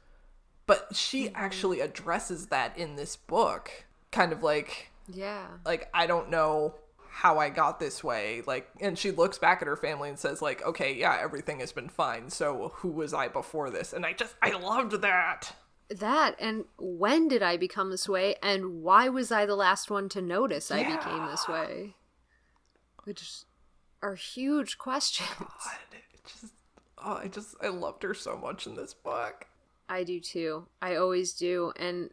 Speaker 1: But she actually addresses that in this book, kind of like, like, I don't know how I got this way, like, and she looks back at her family and says like, okay, yeah, everything has been fine, so who was I before this? And I loved that. And
Speaker 2: when did I become this way, and why was I the last one to notice I became this way? Which are huge questions.
Speaker 1: God, I loved her so much in this book.
Speaker 2: I do too. I always do. And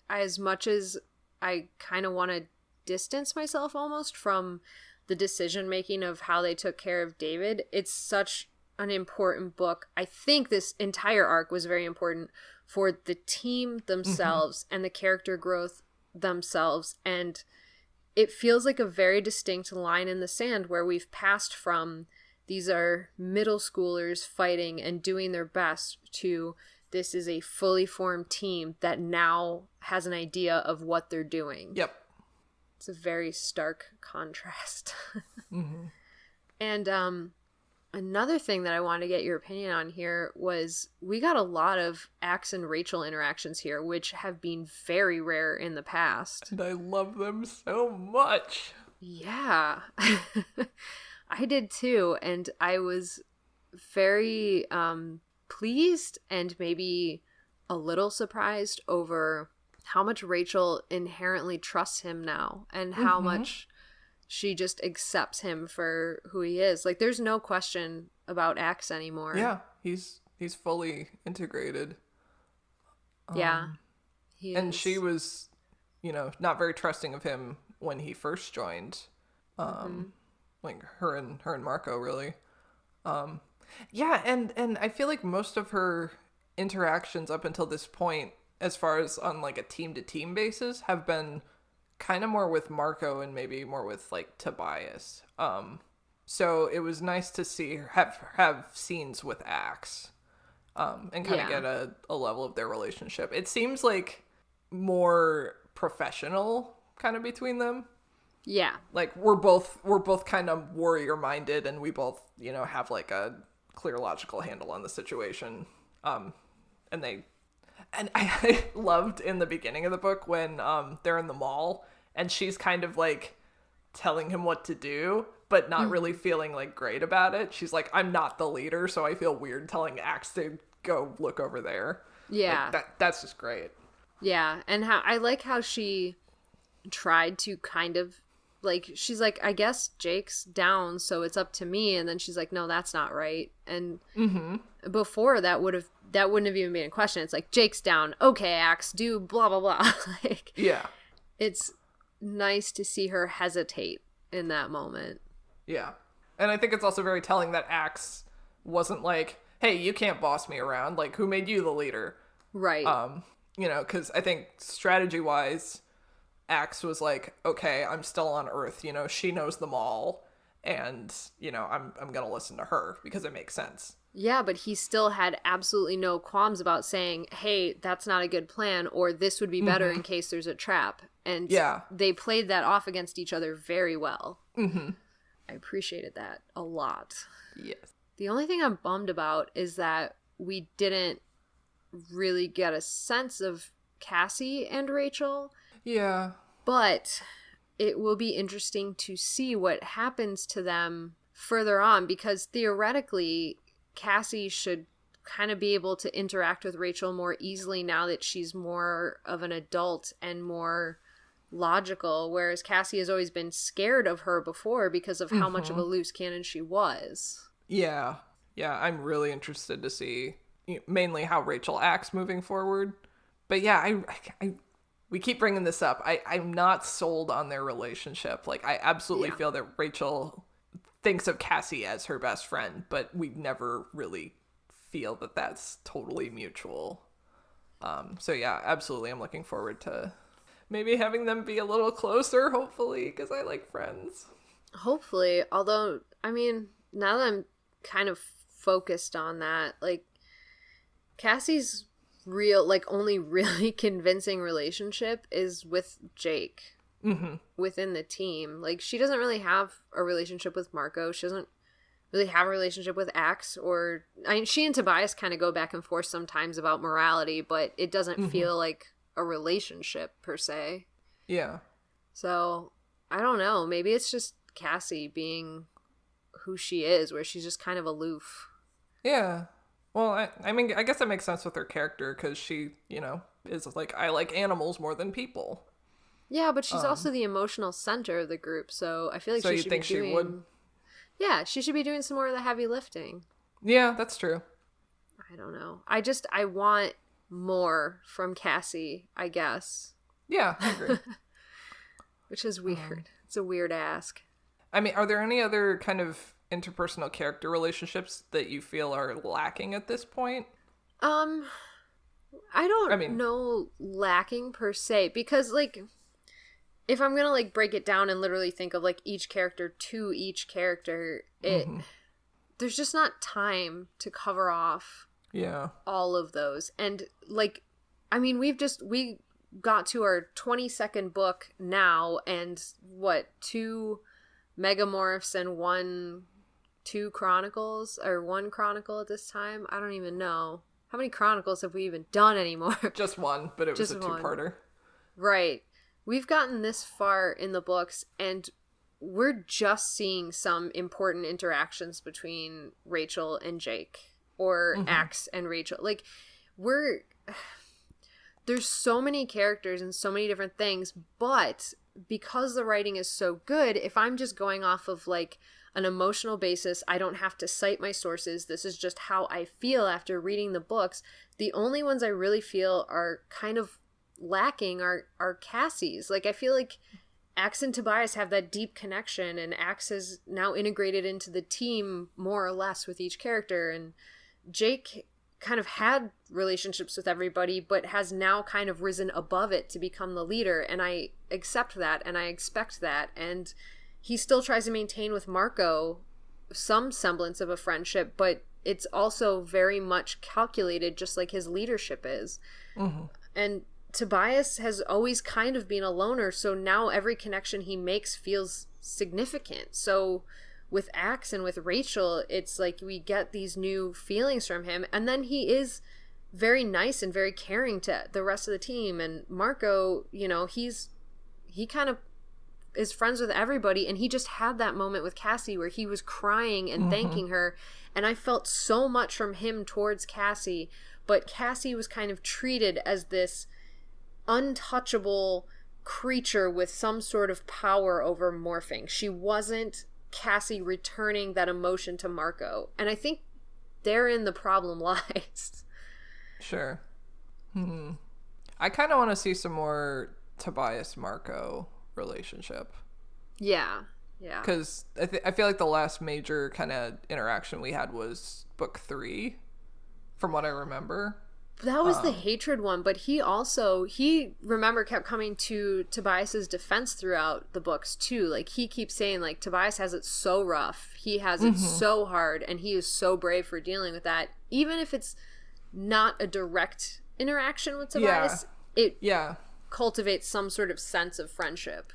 Speaker 2: as much as I kind of want to distance myself almost from the decision making of how they took care of David, it's such an important book. I think this entire arc was very important for the team themselves and the character growth themselves. And it feels like a very distinct line in the sand where we've passed from these are middle schoolers fighting and doing their best to this is a fully formed team that now has an idea of what they're doing.
Speaker 1: Yep.
Speaker 2: It's a very stark contrast. And another thing that I wanted to get your opinion on here was we got a lot of Axe and Rachel interactions here, which have been very rare in the past.
Speaker 1: And I love them so much.
Speaker 2: Yeah. I did too. And I was very pleased and maybe a little surprised over how much Rachel inherently trusts him now, and how much she just accepts him for who he is. Like, there's no question about Axe anymore.
Speaker 1: Yeah, he's fully integrated.
Speaker 2: Yeah, he
Speaker 1: and
Speaker 2: is.
Speaker 1: She was, not very trusting of him when he first joined. Like her and Marco, really. Yeah, and I feel like most of her interactions up until this point, as far as on like a team-to-team basis, have been kind of more with Marco and maybe more with like Tobias. So it was nice to see her have scenes with Axe, and kind of get a level of their relationship. It seems like more professional kind of between them.
Speaker 2: Yeah. Like
Speaker 1: we're both kind of warrior minded, and we both, have like a clear logical handle on the situation. And I loved in the beginning of the book when they're in the mall and she's kind of like telling him what to do, but not really feeling like great about it. She's like, I'm not the leader, so I feel weird telling Axe to go look over there.
Speaker 2: Yeah.
Speaker 1: Like, that's just great.
Speaker 2: Yeah. And I like how she tried to kind of like, she's like, I guess Jake's down, so it's up to me. And then she's like, no, that's not right. And before that wouldn't have even been a question. It's like, Jake's down. Okay, Axe, do blah, blah, blah. Like,
Speaker 1: yeah.
Speaker 2: It's nice to see her hesitate in that moment.
Speaker 1: Yeah. And I think it's also very telling that Axe wasn't like, hey, you can't boss me around. Like, who made you the leader?
Speaker 2: Right.
Speaker 1: Because I think strategy-wise, Axe was like, okay, I'm still on Earth. She knows them all. And, I'm going to listen to her because it makes sense.
Speaker 2: Yeah, but he still had absolutely no qualms about saying, hey, that's not a good plan, or this would be better in case there's a trap. And they played that off against each other very well. I appreciated that a lot.
Speaker 1: Yes.
Speaker 2: The only thing I'm bummed about is that we didn't really get a sense of Cassie and Rachel.
Speaker 1: Yeah.
Speaker 2: But it will be interesting to see what happens to them further on, because theoretically, Cassie should kind of be able to interact with Rachel more easily now that she's more of an adult and more logical, whereas Cassie has always been scared of her before because of how much of a loose cannon she was.
Speaker 1: Yeah. I'm really interested to see mainly how Rachel acts moving forward. But yeah, we keep bringing this up. I'm not sold on their relationship. Like, I absolutely feel that Rachel thinks of Cassie as her best friend, but we never really feel that that's totally mutual. So yeah, absolutely. I'm looking forward to maybe having them be a little closer, hopefully, because I like Friends.
Speaker 2: Hopefully, although, I mean, now that I'm kind of focused on that, like, Cassie's only really convincing relationship is with Jake within the team. Like, she doesn't really have a relationship with Marco. She doesn't really have a relationship with Axe, she and Tobias kind of go back and forth sometimes about morality, but it doesn't feel like a relationship per se.
Speaker 1: Yeah.
Speaker 2: So, I don't know. Maybe it's just Cassie being who she is, where she's just kind of aloof.
Speaker 1: Yeah. Well, I mean, I guess that makes sense with her character, because she, is like, I like animals more than people.
Speaker 2: Yeah, but she's also the emotional center of the group, so I feel like she should be doing...
Speaker 1: she would?
Speaker 2: Yeah, she should be doing some more of the heavy lifting.
Speaker 1: Yeah, that's true.
Speaker 2: I don't know. I want more from Cassie, I guess.
Speaker 1: Yeah, I agree.
Speaker 2: Which is weird. It's a weird ask.
Speaker 1: I mean, are there any other kind of interpersonal character relationships that you feel are lacking at this point?
Speaker 2: I don't know lacking per se, because, like, if I'm gonna, like, break it down and literally think of, like, each character to each character, there's just not time to cover off all of those. And, like, I mean, we got to our 22nd book now, and what, 2 Megamorphs and 2 Chronicles, or 1 Chronicle at this time? I don't even know. How many Chronicles have we even done anymore?
Speaker 1: Just one, but it was a 2-parter.
Speaker 2: Right. We've gotten this far in the books, and we're just seeing some important interactions between Rachel and Jake, or Axe and Rachel. Like, there's so many characters and so many different things, but because the writing is so good, if I'm just going off of, like, an emotional basis, I don't have to cite my sources. This is just how I feel after reading the books. The only ones I really feel are kind of lacking are Cassie's. Like, I feel like Axe and Tobias have that deep connection, and Axe is now integrated into the team more or less with each character, and Jake kind of had relationships with everybody, but has now kind of risen above it to become the leader, and I accept that, and I expect that, and he still tries to maintain with Marco some semblance of a friendship, but it's also very much calculated, just like his leadership is. And Tobias has always kind of been a loner, so now every connection he makes feels significant. So with Axe and with Rachel, it's like we get these new feelings from him, and then he is very nice and very caring to the rest of the team. And Marco, he kind of is friends with everybody, and he just had that moment with Cassie where he was crying and thanking her, and I felt so much from him towards Cassie, but Cassie was kind of treated as this untouchable creature with some sort of power over morphing. She wasn't Cassie returning that emotion to Marco, and I think therein the problem lies.
Speaker 1: Sure. I kind of want to see some more Tobias Marco relationship. Yeah because I feel like the last major kind of interaction we had was book 3 from what I remember.
Speaker 2: That was the hatred one, but he remember kept coming to Tobias's defense throughout the books too. Like, he keeps saying, like, Tobias has it so rough, he has it so hard, and he is so brave for dealing with that. Even if it's not a direct interaction with Tobias, it cultivates some sort of sense of friendship.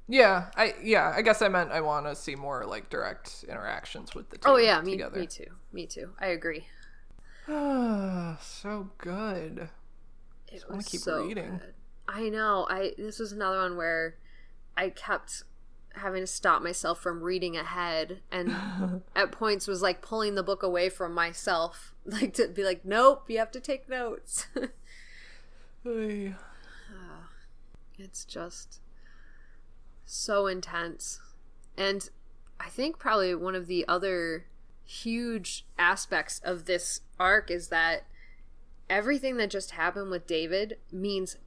Speaker 1: I guess I meant I want to see more, like, direct interactions with the two.
Speaker 2: Me too. I agree.
Speaker 1: So good.
Speaker 2: It
Speaker 1: want
Speaker 2: was
Speaker 1: to keep
Speaker 2: so
Speaker 1: reading.
Speaker 2: Good. I know. This was another one where I kept having to stop myself from reading ahead, and at points was like pulling the book away from myself, like to be like, nope, you have to take notes. It's just so intense. And I think probably one of the other huge aspects of this arc is that everything that just happened with David means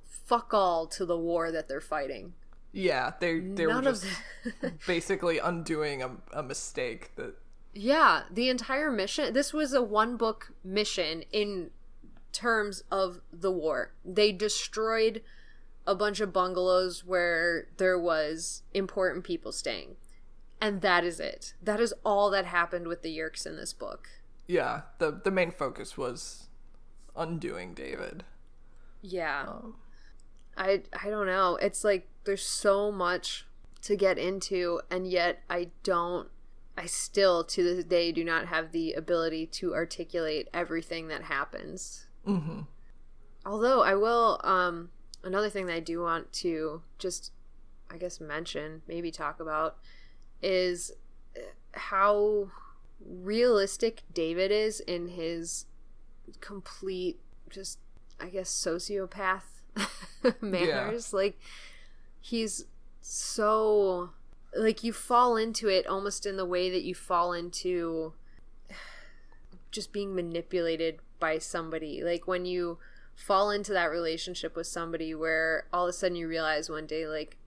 Speaker 2: fuck all to the war that they're fighting.
Speaker 1: Yeah, they were just basically undoing a mistake that...
Speaker 2: Yeah, the entire mission, this was a one-book mission in terms of the war. They destroyed a bunch of bungalows where there was important people staying. And that is it. That is all that happened with the Yeerks in this book.
Speaker 1: Yeah, the main focus was undoing David.
Speaker 2: Yeah. I don't know. It's like there's so much to get into, and yet I still to this day do not have the ability to articulate everything that happens.
Speaker 1: Mm-hmm.
Speaker 2: Although I will, another thing that I do want to just, I guess, mention, maybe talk about, is how realistic David is in his complete, just, I guess, sociopath manners.
Speaker 1: Yeah.
Speaker 2: Like, he's so, like, you fall into it almost in the way that you fall into just being manipulated by somebody. Like, when you fall into that relationship with somebody where all of a sudden you realize one day, like,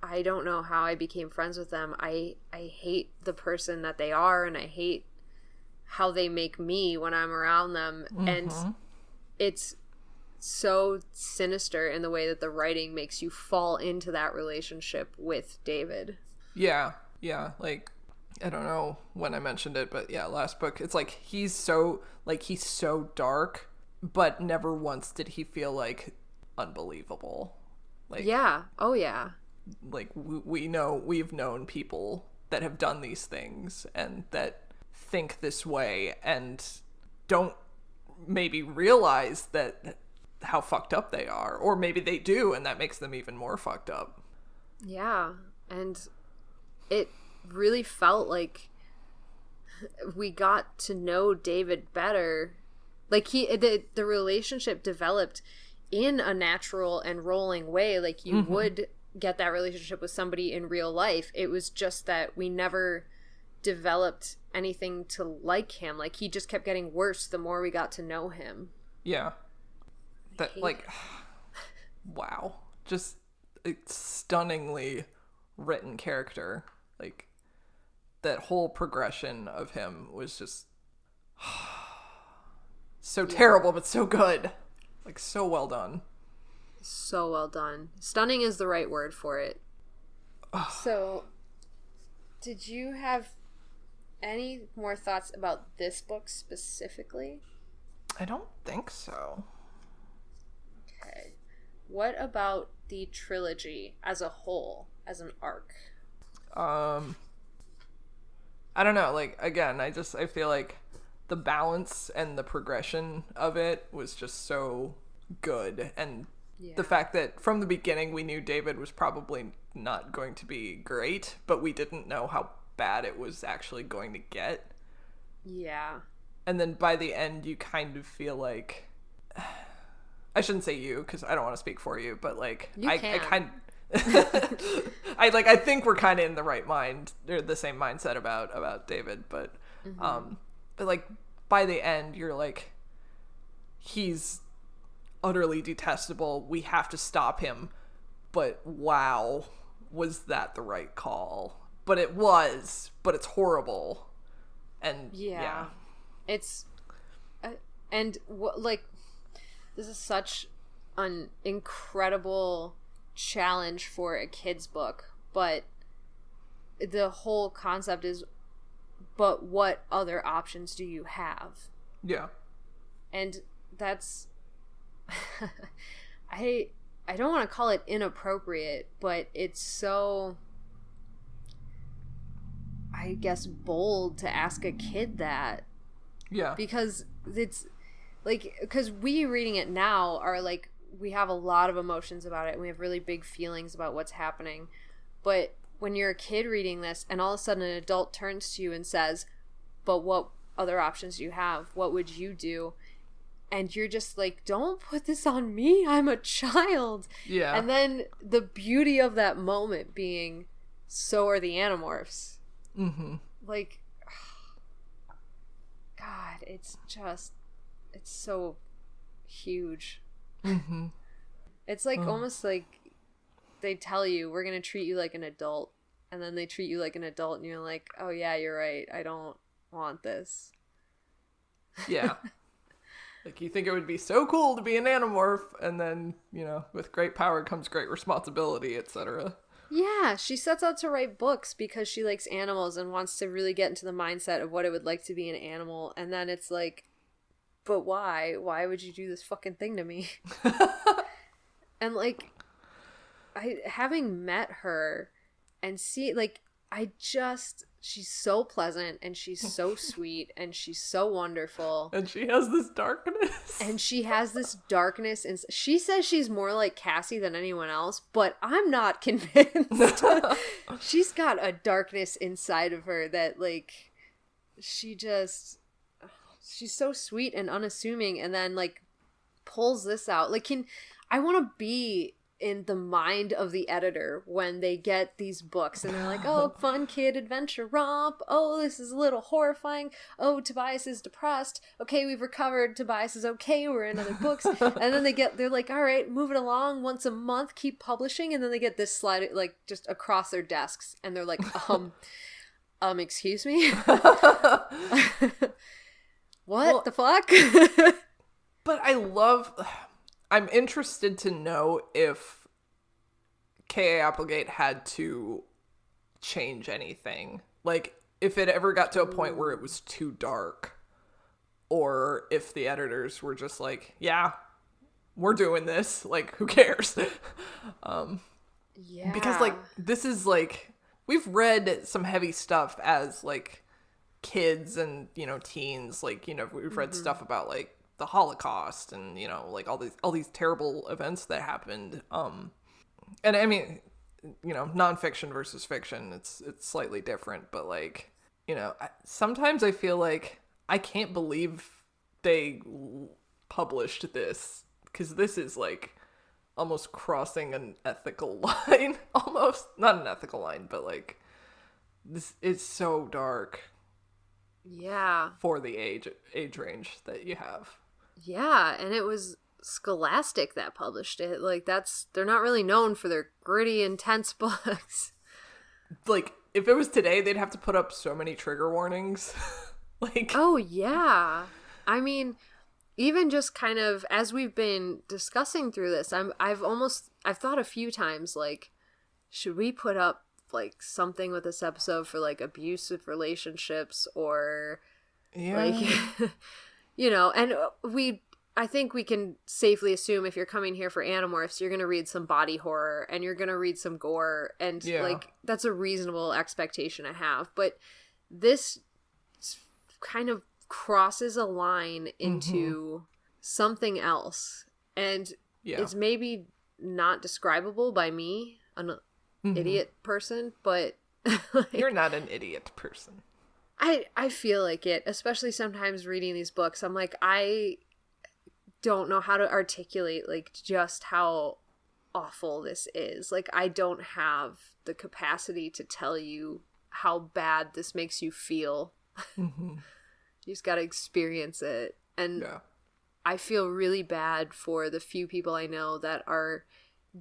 Speaker 2: I don't know how I became friends with them. I hate the person that they are, and I hate how they make me when I'm around them.
Speaker 1: Mm-hmm.
Speaker 2: And it's so sinister in the way that the writing makes you fall into that relationship with David.
Speaker 1: Yeah. Like, I don't know when I mentioned it, but yeah, last book, it's like he's so dark, but never once did he feel like unbelievable. Like,
Speaker 2: yeah. Oh yeah.
Speaker 1: Like, we've known people that have done these things and that think this way and don't maybe realize that how fucked up they are, or maybe they do, and that makes them even more fucked up.
Speaker 2: Yeah. And it really felt like we got to know David better. Like, the relationship developed in a natural and rolling way, like you would get that relationship with somebody in real life. It was just that we never developed anything to like him. Like, he just kept getting worse the more we got to know him.
Speaker 1: Yeah. That, like, wow. Just a stunningly written character. Like, that whole progression of him was just so terrible, but so good. Like, so well done.
Speaker 2: So well done. Stunning is the right word for it. So, did you have any more thoughts about this book specifically?
Speaker 1: I don't think so.
Speaker 2: Okay. What about the trilogy as a whole, as an arc?
Speaker 1: I don't know. Like, again, I feel like the balance and the progression of it was just so good. And the fact that from the beginning we knew David was probably not going to be great, but we didn't know how bad it was actually going to get.
Speaker 2: Yeah. And
Speaker 1: then by the end you kind of feel like, I shouldn't say you because I don't want to speak for you, but like I kind I think we're kind of in the right mind, or the same mindset about David, but but like by the end you're like, he's utterly detestable, we have to stop him, but wow, was that the right call? But it was, but it's horrible. And yeah.
Speaker 2: It's and like, this is such an incredible challenge for a kid's book, but the whole concept is, but what other options do you have?
Speaker 1: Yeah. And
Speaker 2: that's I don't want to call it inappropriate, but it's so, I guess, bold to ask a kid that.
Speaker 1: Yeah.
Speaker 2: Because it's like, because we reading it now are like, we have a lot of emotions about it and we have really big feelings about what's happening. But when you're a kid reading this and all of a sudden an adult turns to you and says, but what other options do you have? What would you do? And you're just like, don't put this on me. I'm a child.
Speaker 1: Yeah.
Speaker 2: And then the beauty of that moment being, so are the Animorphs.
Speaker 1: Mm-hmm.
Speaker 2: Like, God, it's just, it's so huge.
Speaker 1: Mm-hmm.
Speaker 2: It's like almost like they tell you, we're going to treat you like an adult. And then they treat you like an adult and you're like, oh yeah, you're right. I don't want this.
Speaker 1: Yeah. Like, you think it would be so cool to be an Animorph, and then, you know, with great power comes great responsibility, etc.
Speaker 2: Yeah, she sets out to write books because she likes animals and wants to really get into the mindset of what it would like to be an animal. And then it's like, but why? Why would you do this fucking thing to me? And like, having met her and see, like, she's so pleasant and she's so sweet and she's so wonderful.
Speaker 1: And she has this darkness.
Speaker 2: And she has this darkness. And she says she's more like Cassie than anyone else, but I'm not convinced. She's got a darkness inside of her that, like, she's so sweet and unassuming, and then, like, pulls this out. Like, I want to be in the mind of the editor when they get these books and they're like, oh, fun kid adventure romp. Oh, this is a little horrifying. Oh, Tobias is depressed. Okay, we've recovered. Tobias is okay. We're in other books. And then they're like, all right, move it along once a month, keep publishing. And then they get this slide, like, just across their desks. And they're like, excuse me? What the fuck?
Speaker 1: But I'm interested to know if K.A. Applegate had to change anything. Like, if it ever got to a point where it was too dark, or if the editors were just like, yeah, we're doing this. Like, who cares?
Speaker 2: Yeah.
Speaker 1: Because, like, this is, like, we've read some heavy stuff as, like, kids and, you know, teens. Like, you know, we've read stuff about, like, the Holocaust and, you know, like all these terrible events that happened. And I mean, you know, nonfiction versus fiction, it's slightly different, but, like, you know, sometimes I feel like I can't believe they published this, because this is, like, almost crossing an ethical line. Almost not an ethical line, but, like, this is so dark.
Speaker 2: Yeah.
Speaker 1: For the age range that you have.
Speaker 2: Yeah, and it was Scholastic that published it. Like, they're not really known for their gritty, intense books.
Speaker 1: Like, if it was today, they'd have to put up so many trigger warnings. Like,
Speaker 2: oh yeah. I mean, even just kind of as we've been discussing through this, I've thought a few times, like, should we put up, like, something with this episode for, like, abusive relationships, or like, you know, and I think we can safely assume if you're coming here for Animorphs, you're going to read some body horror and you're going to read some gore, and like, that's a reasonable expectation to have. But this kind of crosses a line into something else, and it's maybe not describable by me, an idiot person, but
Speaker 1: like, you're not an idiot person.
Speaker 2: I feel like it, especially sometimes reading these books. I'm like, I don't know how to articulate, like, just how awful this is. Like, I don't have the capacity to tell you how bad this makes you feel. You just gotta experience it. And I feel really bad for the few people I know that are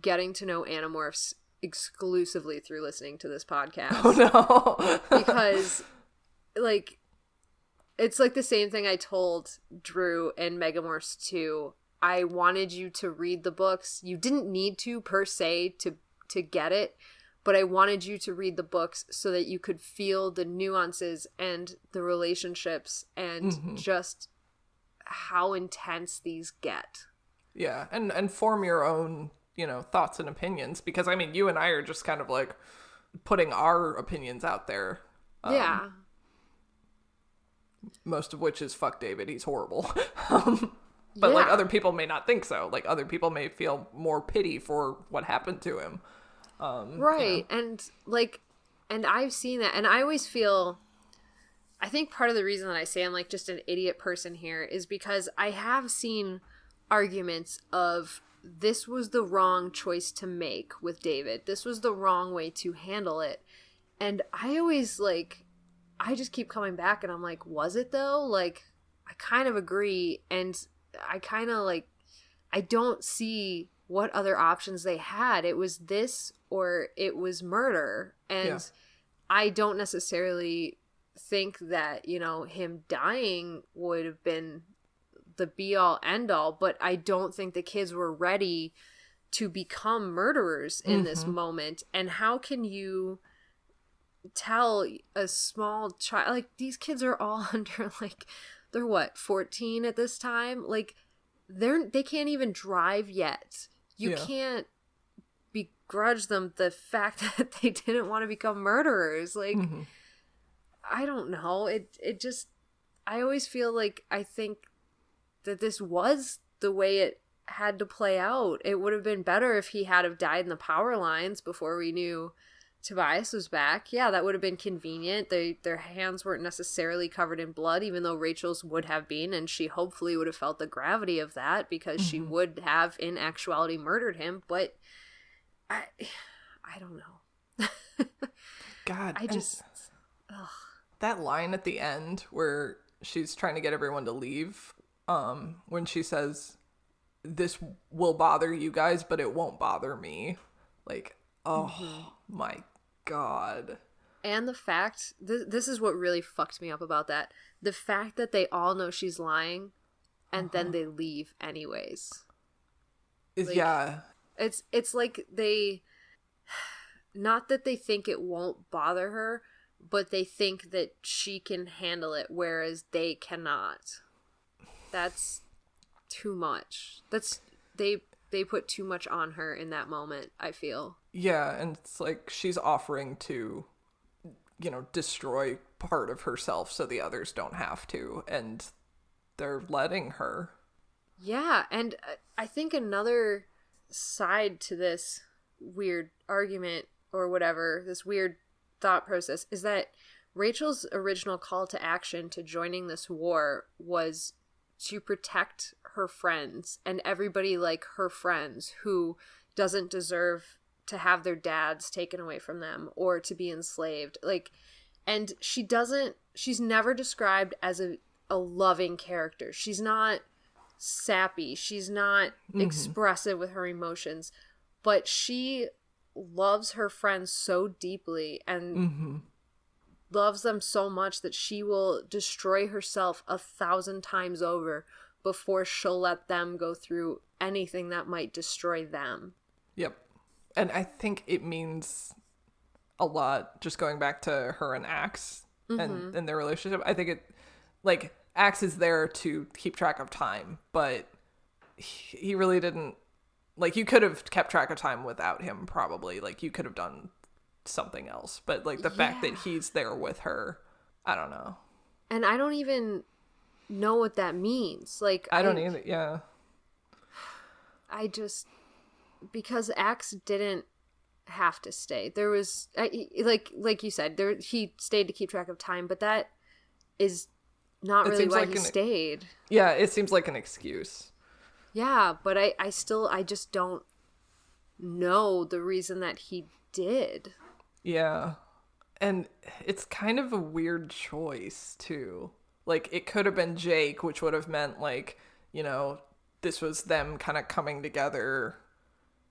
Speaker 2: getting to know Animorphs exclusively through listening to this podcast.
Speaker 1: Oh no.
Speaker 2: Because, like, it's like the same thing I told Drew in Megamorphs 2. I wanted you to read the books. You didn't need to, per se, to get it, but I wanted you to read the books so that you could feel the nuances and the relationships and just how intense these get.
Speaker 1: Yeah, and form your own, you know, thoughts and opinions, because, I mean, you and I are just kind of, like, putting our opinions out there.
Speaker 2: Yeah.
Speaker 1: Most of which is, fuck David, he's horrible. But like, other people may not think so. Like, other people may feel more pity for what happened to him.
Speaker 2: Right. You know? And, like, and I've seen that, and I always feel, I think part of the reason that I say I'm, like, just an idiot person here is because I have seen arguments of, this was the wrong choice to make with David. This was the wrong way to handle it. And I always, like, I just keep coming back and I'm like, was it though? Like, I kind of agree. And I kind of, like, I don't see what other options they had. It was this or it was murder. And I don't necessarily think that, you know, him dying would have been the be-all, end-all, but I don't think the kids were ready to become murderers in this moment. And how can you tell a small child, like, these kids are all under, like, they're what, 14 at this time? Like, they can't even drive yet. You can't begrudge them the fact that they didn't want to become murderers. Like, I don't know. It just, I always feel like, I think that this was the way it had to play out. It would have been better if he had have died in the power lines before we knew Tobias was back. Yeah, that would have been convenient. Their hands weren't necessarily covered in blood, even though Rachel's would have been, and she hopefully would have felt the gravity of that because she would have in actuality murdered him. But I don't know.
Speaker 1: God,
Speaker 2: I just
Speaker 1: that line at the end where she's trying to get everyone to leave, when she says, "This will bother you guys, but it won't bother me." Like, oh my God.
Speaker 2: And the fact, this is what really fucked me up about that. The fact that they all know she's lying and then they leave anyways. Like, It's like they, not that they think it won't bother her, but they think that she can handle it, whereas they cannot. That's too much. They put too much on her in that moment, I feel.
Speaker 1: Yeah, and it's like she's offering to, you know, destroy part of herself so the others don't have to, and they're letting her.
Speaker 2: Yeah, and I think another side to this weird argument or whatever, this weird thought process, is that Rachel's original call to action to joining this war was to protect her friends and everybody like her friends who doesn't deserve to have their dads taken away from them or to be enslaved. Like, and she's never described as a loving character. She's not sappy. She's not expressive with her emotions, but she loves her friends so deeply and loves them so much that she will destroy herself 1,000 times over before she'll let them go through anything that might destroy them.
Speaker 1: Yep. And I think it means a lot, just going back to her and Axe and their relationship. I think it, like, Axe is there to keep track of time, but he really didn't, like, you could have kept track of time without him, probably. Like, you could have done something else. But, like, the fact that he's there with her, I don't know.
Speaker 2: And I don't even know what that means. Like,
Speaker 1: I don't either, yeah.
Speaker 2: I just, because Axe didn't have to stay. There was, like you said, he stayed to keep track of time, but that is not really why he stayed.
Speaker 1: Yeah, it seems like an excuse.
Speaker 2: Yeah, but I just don't know the reason that he did.
Speaker 1: Yeah. And it's kind of a weird choice, too. Like, it could have been Jake, which would have meant, like, you know, this was them kind of coming together.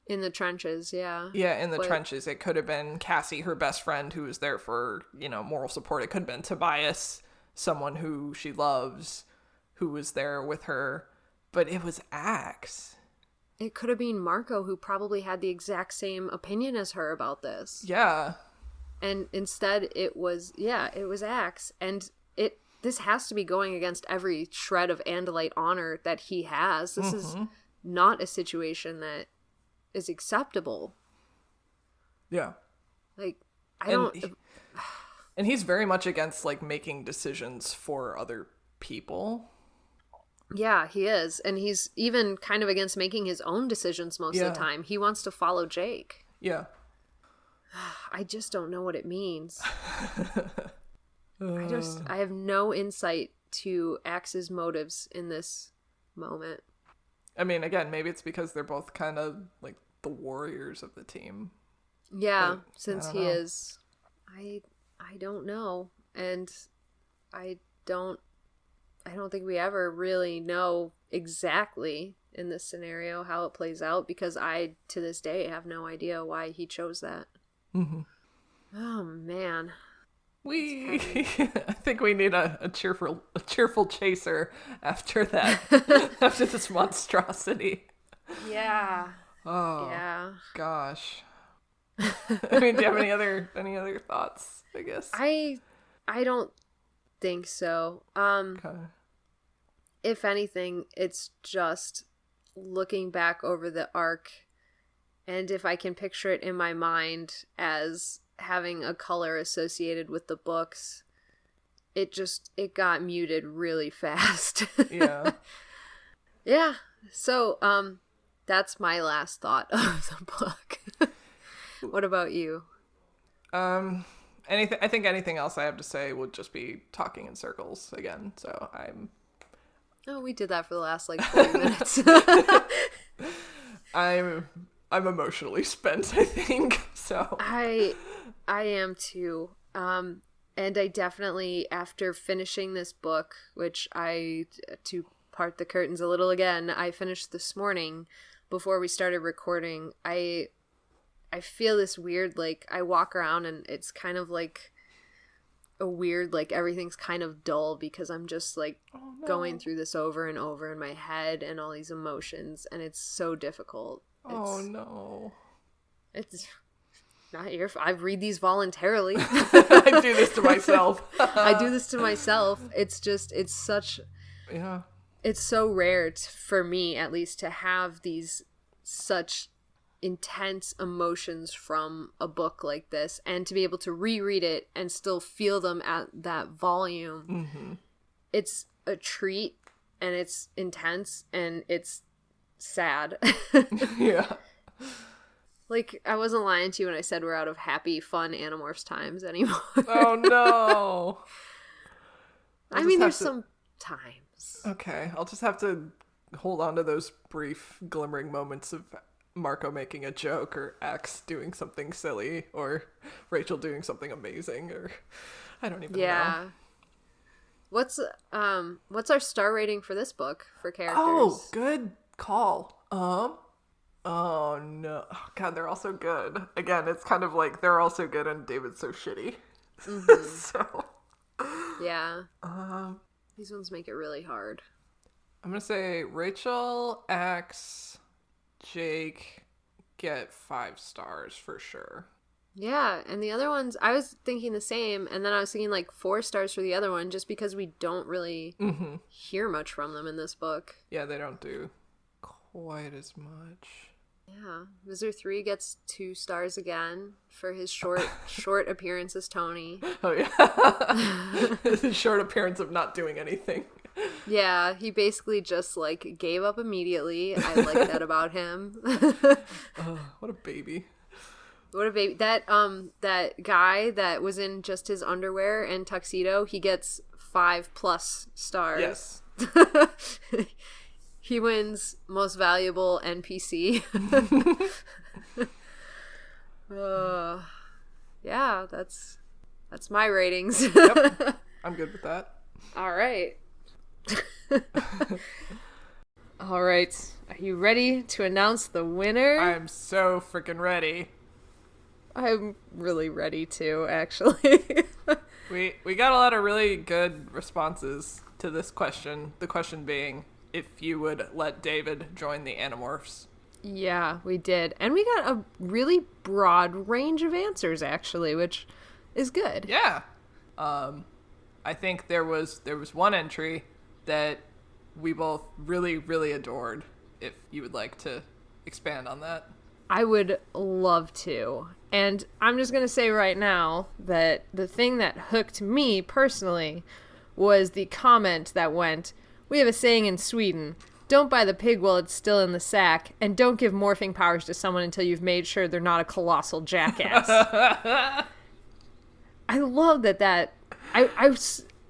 Speaker 2: In the trenches, yeah.
Speaker 1: Yeah, in the trenches. It could have been Cassie, her best friend, who was there for, you know, moral support. It could have been Tobias, someone who she loves, who was there with her. But it was Axe.
Speaker 2: It could have been Marco, who probably had the exact same opinion as her about this.
Speaker 1: Yeah.
Speaker 2: And instead it was Axe. And this has to be going against every shred of Andalite honor that he has. This is not a situation that is acceptable.
Speaker 1: Yeah.
Speaker 2: Like,
Speaker 1: and he's very much against, like, making decisions for other people.
Speaker 2: Yeah, he is. And he's even kind of against making his own decisions most of the time. He wants to follow Jake.
Speaker 1: Yeah.
Speaker 2: I just don't know what it means. I have no insight to Axe's motives in this moment.
Speaker 1: I mean, again, maybe it's because they're both kind of like the warriors of the team.
Speaker 2: Yeah, but since he is. I don't know. And I don't think we ever really know exactly in this scenario, how it plays out, because I, to this day, have no idea why he chose that.
Speaker 1: Mm-hmm.
Speaker 2: Oh, man.
Speaker 1: I think we need a cheerful chaser after that, after this monstrosity.
Speaker 2: Yeah.
Speaker 1: Oh,
Speaker 2: yeah.
Speaker 1: Gosh. I mean, do you have any other thoughts, I guess?
Speaker 2: I don't think so.
Speaker 1: Okay.
Speaker 2: If anything, it's just looking back over the arc, and if I can picture it in my mind as having a color associated with the books, it got muted really fast.
Speaker 1: Yeah.
Speaker 2: Yeah. So, that's my last thought of the book. What about you?
Speaker 1: I think anything else I have to say would just be talking in circles again. So
Speaker 2: Oh, we did that for the last 40 minutes.
Speaker 1: I'm emotionally spent, I think. So
Speaker 2: I am too. And I definitely, after finishing this book, which to part the curtains a little again, I finished this morning before we started recording. I feel this weird, I walk around and it's kind of like a weird, everything's kind of dull because I'm just going through this over and over in my head and all these emotions, and it's so difficult. It's not your I read these voluntarily.
Speaker 1: I do this to myself.
Speaker 2: It's just, it's such,
Speaker 1: yeah,
Speaker 2: it's so rare for me, at least, to have these such intense emotions from a book like this, and to be able to reread it and still feel them at that volume.
Speaker 1: Mm-hmm.
Speaker 2: It's a treat, and it's intense, and it's sad.
Speaker 1: Yeah.
Speaker 2: I wasn't lying to you when I said we're out of happy, fun Animorphs times anymore.
Speaker 1: Oh, no.
Speaker 2: I mean, there's some times.
Speaker 1: Okay, I'll just have to hold on to those brief glimmering moments of Marco making a joke, or Axe doing something silly, or Rachel doing something amazing, or I don't even know.
Speaker 2: What's our star rating for this book for characters?
Speaker 1: Oh, good call. Oh no. Oh, God, they're all so good. Again, it's kind of like they're all so good and David's so shitty. Mm-hmm. So
Speaker 2: yeah. These ones make it really hard.
Speaker 1: I'm gonna say Rachel, Axe, Jake get 5 stars for sure.
Speaker 2: Yeah, and the other ones, I was thinking the same, and then I was thinking 4 stars for the other one, just because we don't really hear much from them in this book.
Speaker 1: Yeah, they don't do quite as much.
Speaker 2: Yeah, Visor 3 gets 2 stars again for his short appearance as Tony.
Speaker 1: Oh yeah, his short appearance of not doing anything.
Speaker 2: Yeah, he basically just gave up immediately. I like that about him.
Speaker 1: What a baby.
Speaker 2: What a baby. That guy that was in just his underwear and tuxedo, he gets 5+ stars.
Speaker 1: Yes.
Speaker 2: He wins most valuable NPC. Yeah, that's my ratings.
Speaker 1: Yep. I'm good with that.
Speaker 2: All right. All right. Are you ready to announce the winner?
Speaker 1: I'm so freaking ready.
Speaker 2: I'm really ready to, actually.
Speaker 1: We got a lot of really good responses to this question. The question being if you would let David join the Animorphs.
Speaker 2: Yeah, we did. And we got a really broad range of answers, actually, which is good.
Speaker 1: Yeah. I think there was one entry that we both really, really adored, if you would like to expand on that.
Speaker 2: I would love to. And I'm just going to say right now that the thing that hooked me personally was the comment that went, "We have a saying in Sweden, don't buy the pig while it's still in the sack, and don't give morphing powers to someone until you've made sure they're not a colossal jackass." I love that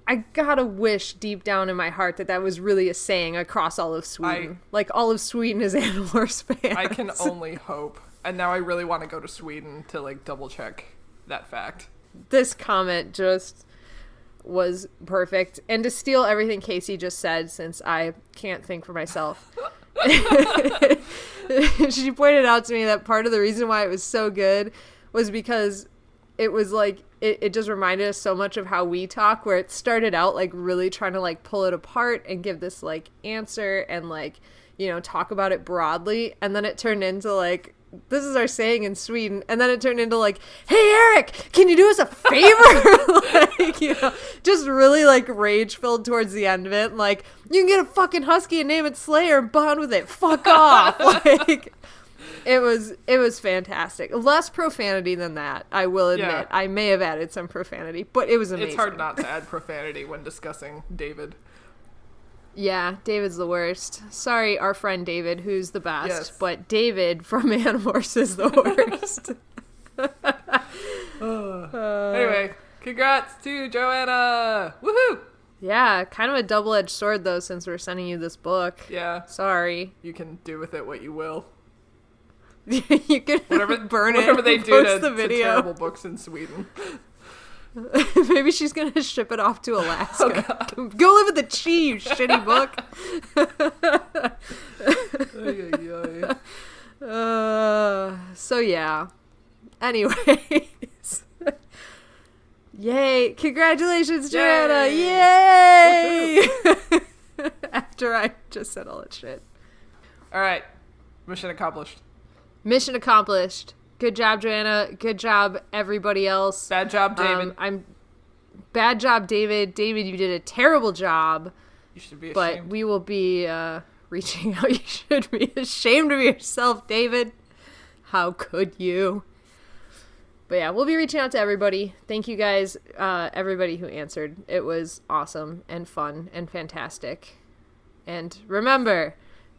Speaker 2: I gotta wish deep down in my heart that was really a saying across all of Sweden. All of Sweden is Animorphs fans.
Speaker 1: I can only hope. And now I really want to go to Sweden to double check that fact.
Speaker 2: This comment just was perfect. And to steal everything Kaycie just said, since I can't think for myself, She pointed out to me that part of the reason why it was so good was because it was like it just reminded us so much of how we talk, where it started out like really trying to like pull it apart and give this like answer and like, you know, talk about it broadly, and then it turned into like, this is our saying in Sweden, and then it turned into like, hey Eric, can you do us a favor? Like, you know, just really like rage filled towards the end of it. Like, you can get a fucking husky and name it Slayer and bond with it. Fuck off. Like, it was fantastic. Less profanity than that, I will admit.
Speaker 1: Yeah.
Speaker 2: I may have added some profanity, but it was amazing.
Speaker 1: It's hard not to add profanity when discussing David.
Speaker 2: Yeah, David's the worst. Sorry, our friend David, who's the best,
Speaker 1: Yes.
Speaker 2: but David from Animorphs is the worst.
Speaker 1: Anyway, congrats to Joanna! Woohoo!
Speaker 2: Yeah, kind of a double-edged sword, though, since we're sending you this book.
Speaker 1: Yeah.
Speaker 2: Sorry.
Speaker 1: You can do with it what you will.
Speaker 2: You can burn it.
Speaker 1: Whatever they do
Speaker 2: post
Speaker 1: to
Speaker 2: the video.
Speaker 1: terrible books in Sweden.
Speaker 2: Maybe she's gonna ship it off to Alaska.
Speaker 1: Oh,
Speaker 2: Go live with the chi, you shitty book. So yeah. Anyways. Yay. Congratulations, Joanna. Yay! After I just said all that shit.
Speaker 1: Alright. Mission accomplished.
Speaker 2: Mission accomplished. Good job, Joanna. Good job, everybody else.
Speaker 1: Bad job, David.
Speaker 2: Bad job, David. David, you did a terrible job.
Speaker 1: You should be ashamed.
Speaker 2: But we will be reaching out. You should be ashamed of yourself, David. How could you? But yeah, we'll be reaching out to everybody. Thank you guys, everybody who answered. It was awesome and fun and fantastic. And remember,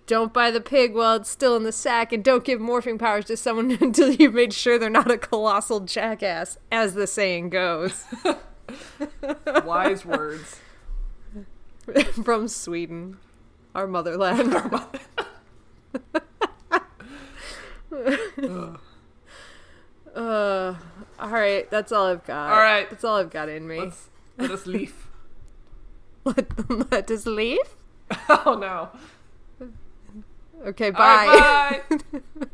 Speaker 2: don't buy the pig while it's still in the sack, and don't give morphing powers to someone until you've made sure they're not a colossal jackass, as the saying goes.
Speaker 1: Wise words.
Speaker 2: From Sweden, our motherland. All right, that's all I've got.
Speaker 1: All right.
Speaker 2: That's all I've got in me.
Speaker 1: Let us leave.
Speaker 2: Let us leave?
Speaker 1: Oh, no.
Speaker 2: Okay, bye.
Speaker 1: All right, bye.